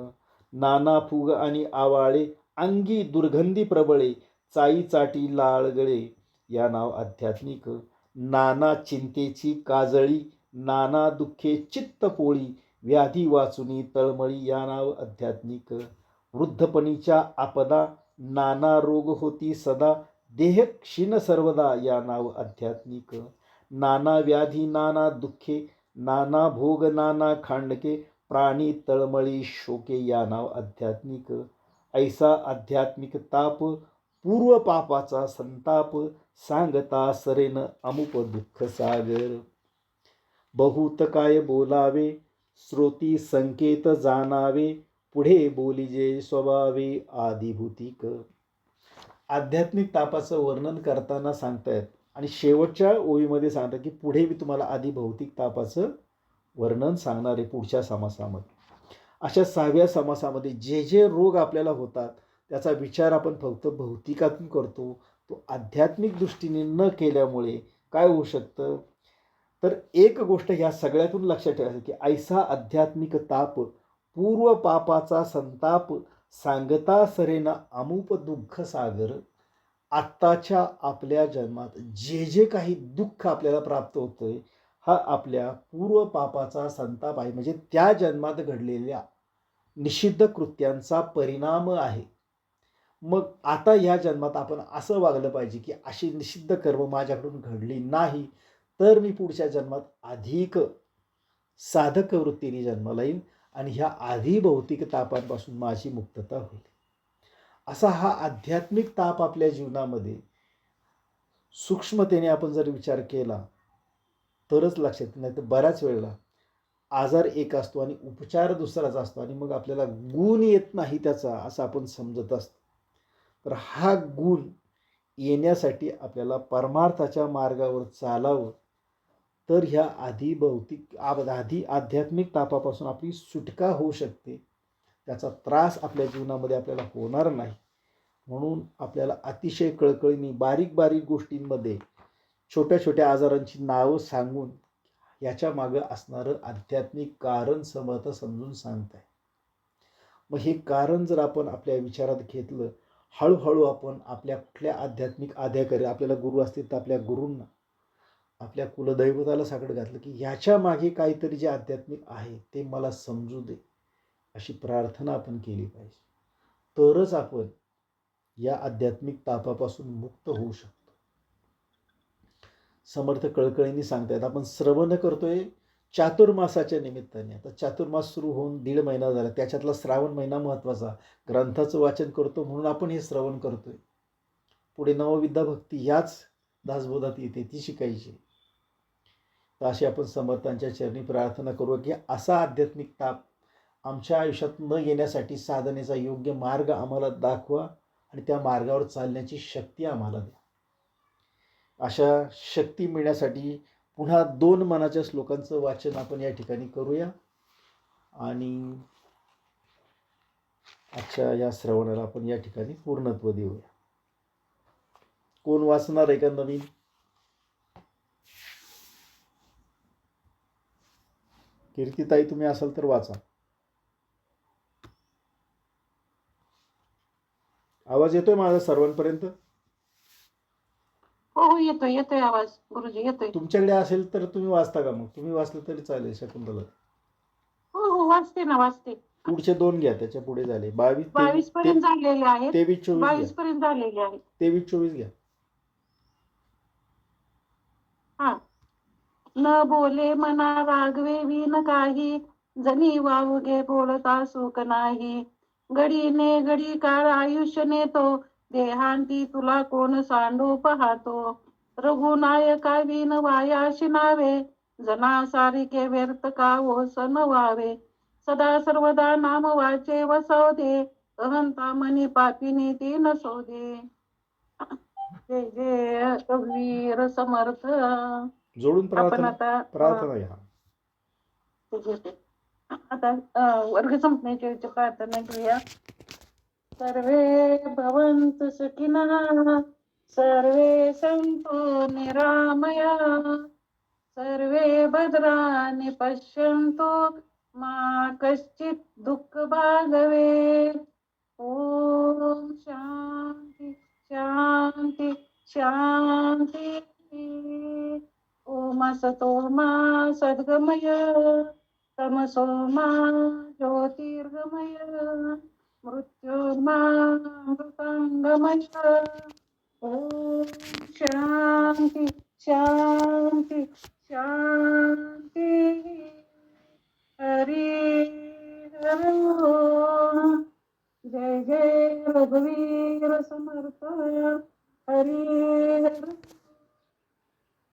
नाना फुग आणि आवाळे अंगी दुर्गंधी प्रबळे चाई चाटी लाळगळे या नाव आध्यात्मिक. नाना चिंतेची काजळी नाना दुःखे चित्त पोळी व्याधी वाचुनी तळमळी या नाव आध्यात्मिक. वृद्धपणीच्या आपदा नाना रोग होती सदा देह क्षीण सर्वदा या नाव आध्यात्मिक. नाना व्याधी नाना दुःखे नाना भोग नाना खांडके प्राणी तळमळी शोके या नाव आध्यात्मिक. ऐसा आध्यात्मिक ताप पूर्व पापाचा संताप सांगता सरेन अमुप दुःख सागर. बहुत काय बोलावे श्रोती संकेत जाणावे पुढे बोलिजे स्वभावे आदिभूतिक. आध्यात्मिक तापाचं वर्णन करताना सांगतायत आणि शेवटच्या ओळीमध्ये सांगतात की पुढे मी तुम्हाला आधी भौतिक तापाचं वर्णन सांगणार आहे पुढच्या समासामध्ये. अशा 6व्या समासामध्ये जे जे रोग आपल्याला होतात त्याचा विचार आपण फक्त भौतिकातून करतो, तो आध्यात्मिक दृष्टीने न केल्यामुळे काय होऊ शकतं. तर एक गोष्ट ह्या सगळ्यातून लक्षात ठेवायची की ऐसा आध्यात्मिक ताप पूर्व पापाचा संताप सांगता सरेना अमुप दुःख सागर. आत्ताच्या आपल्या जन्मात जे जे काही दुःख आपल्याला प्राप्त होतंय हा आपल्या पूर्व पापाचा संताप आहे, म्हणजे त्या जन्मात घडलेल्या निषिद्ध कृत्यांचा परिणाम आहे. मग आता या जन्मात आपण असं वागलं पाहिजे की अशी निषिद्ध कर्म माझ्याकडून घडली नाही तर मी पुढच्या जन्मात अधिक साधक वृत्तीने जन्माला येईन आणि ह्या आधी भौतिक तापांपासून माझी मुक्तता होईल. असा हा आध्यात्मिक ताप आपल्या जीवनामध्ये सूक्ष्मतेने आपण जर विचार केला तरच लक्षात येत. नाही तर बऱ्याच वेळेला आजार एक असतो आणि उपचार दुसराच असतो आणि मग आपल्याला गुण येत नाही त्याचा असं आपण समजत असतो. तर हा गुण येण्यासाठी आपल्याला परमार्थाच्या मार्गावर चालावं तर ह्या आधी भौतिक आधी आध्यात्मिक तापापासून आपली सुटका होऊ शकते. त्याचा त्रास आपल्या जीवनामध्ये आपल्याला होणार नाही. म्हणून आपल्याला अतिशय कळकळीने बारीक बारीक गोष्टींमध्ये छोट्या छोट्या आजारांची नावं सांगून याच्या मागं असणारं आध्यात्मिक कारण समर्थ समजून सांगताय. मग हे कारण जर आपण आपल्या विचारात घेतलं, हळूहळू आपण आपल्या कुठल्या आध्यात्मिक आध्याकारी आपल्याला गुरु असतील तर आपल्या गुरूंना आपल्या कुलदैवताला साकडं घातलं की ह्याच्या मागे काहीतरी जे आध्यात्मिक आहे ते मला समजू दे अशी प्रार्थना आपण केली पाहिजे. तरच आपण या आध्यात्मिक तापापासून मुक्त होऊ शकतो. समर्थ कळकळीने सांगतायत आपण श्रवण करतोय चातुर्मासाच्या निमित्ताने. आता चातुर्मास सुरू होऊन 1.5 महिना झाला, त्याच्यातला श्रावण महिना महत्त्वाचा. ग्रंथाचं वाचन करतो म्हणून आपण हे श्रवण करतोय. पुढे नवविद्या भक्ती ह्याच दासबोधात येते, ती शिकायची. तर अशी आपण समर्थांच्या चरणी प्रार्थना करू की असा आध्यात्मिक ताप आमच्या आयुष्यात न येण्यासाठी साधनेचा योग्य मार्ग आम्हाला दाखवा आणि त्या मार्गावर चालण्याची शक्ती आम्हाला द्या. अशा शक्ती मिळण्यासाठी पुन्हा 2 मनाच्या श्लोकांचं वाचन आपण या ठिकाणी करूया आणि आजच्या या श्रवणाला आपण या ठिकाणी पूर्णत्व देऊया. कोण वाचणार आहे का नवीन? कीर्तिताई तुम्ही असाल तर वाचा. आवाज येतोय माझा सर्वांपर्यंत? हो येतोय येतोय आवाज गुरुजी येतोय. तुमच्याकडे असेल तर तुम्ही वाचता का? मग तुम्ही वाचलं तरी चालेल. शकुंतला हो हो वाचते ना वाचते. पुढचे 2 घ्या, त्याच्या पुढे झाले 22 पर्यंत झालेले आहेत. 23-24 22 पर्यंत झालेले आहेत. 23-24 घ्या. हा. न बोले मना रागवे विन काही जनी वावगे बोलता सुख नाही. घडीने घडी काळ आयुष्य नेतो देहांती तुला कोण सांडू पाहतो. रघुनायका विन वायाशी नावे जना सारिके व्यर्थ का ओसन व्हावे. सदा सर्वदा नाम वाचे वसवदे अहंता मनी पापिनी ती नसोदे. जय जय रघुवीर समर्थ. जोडून आपण प्रार्थना घ्या. आता वर्ग संपण्याची प्रार्थना घेऊया. सर्वे भवन्तु सुखिनः सर्वे सन्तु निरामया सर्वे भद्राणि पश्यन्तु मा कश्चित् दुःखभाग् भवेत् ॐ शान्ति शान्ति शान्ति ॐ असतो मा सद्गमय तमसो मा ज्योतिर्गमय मृत्युर्मामृताङ्गमय ॐ शान्ति शान्ति शान्ति हरि हरि ओम जय जय रघुवीर समर्थ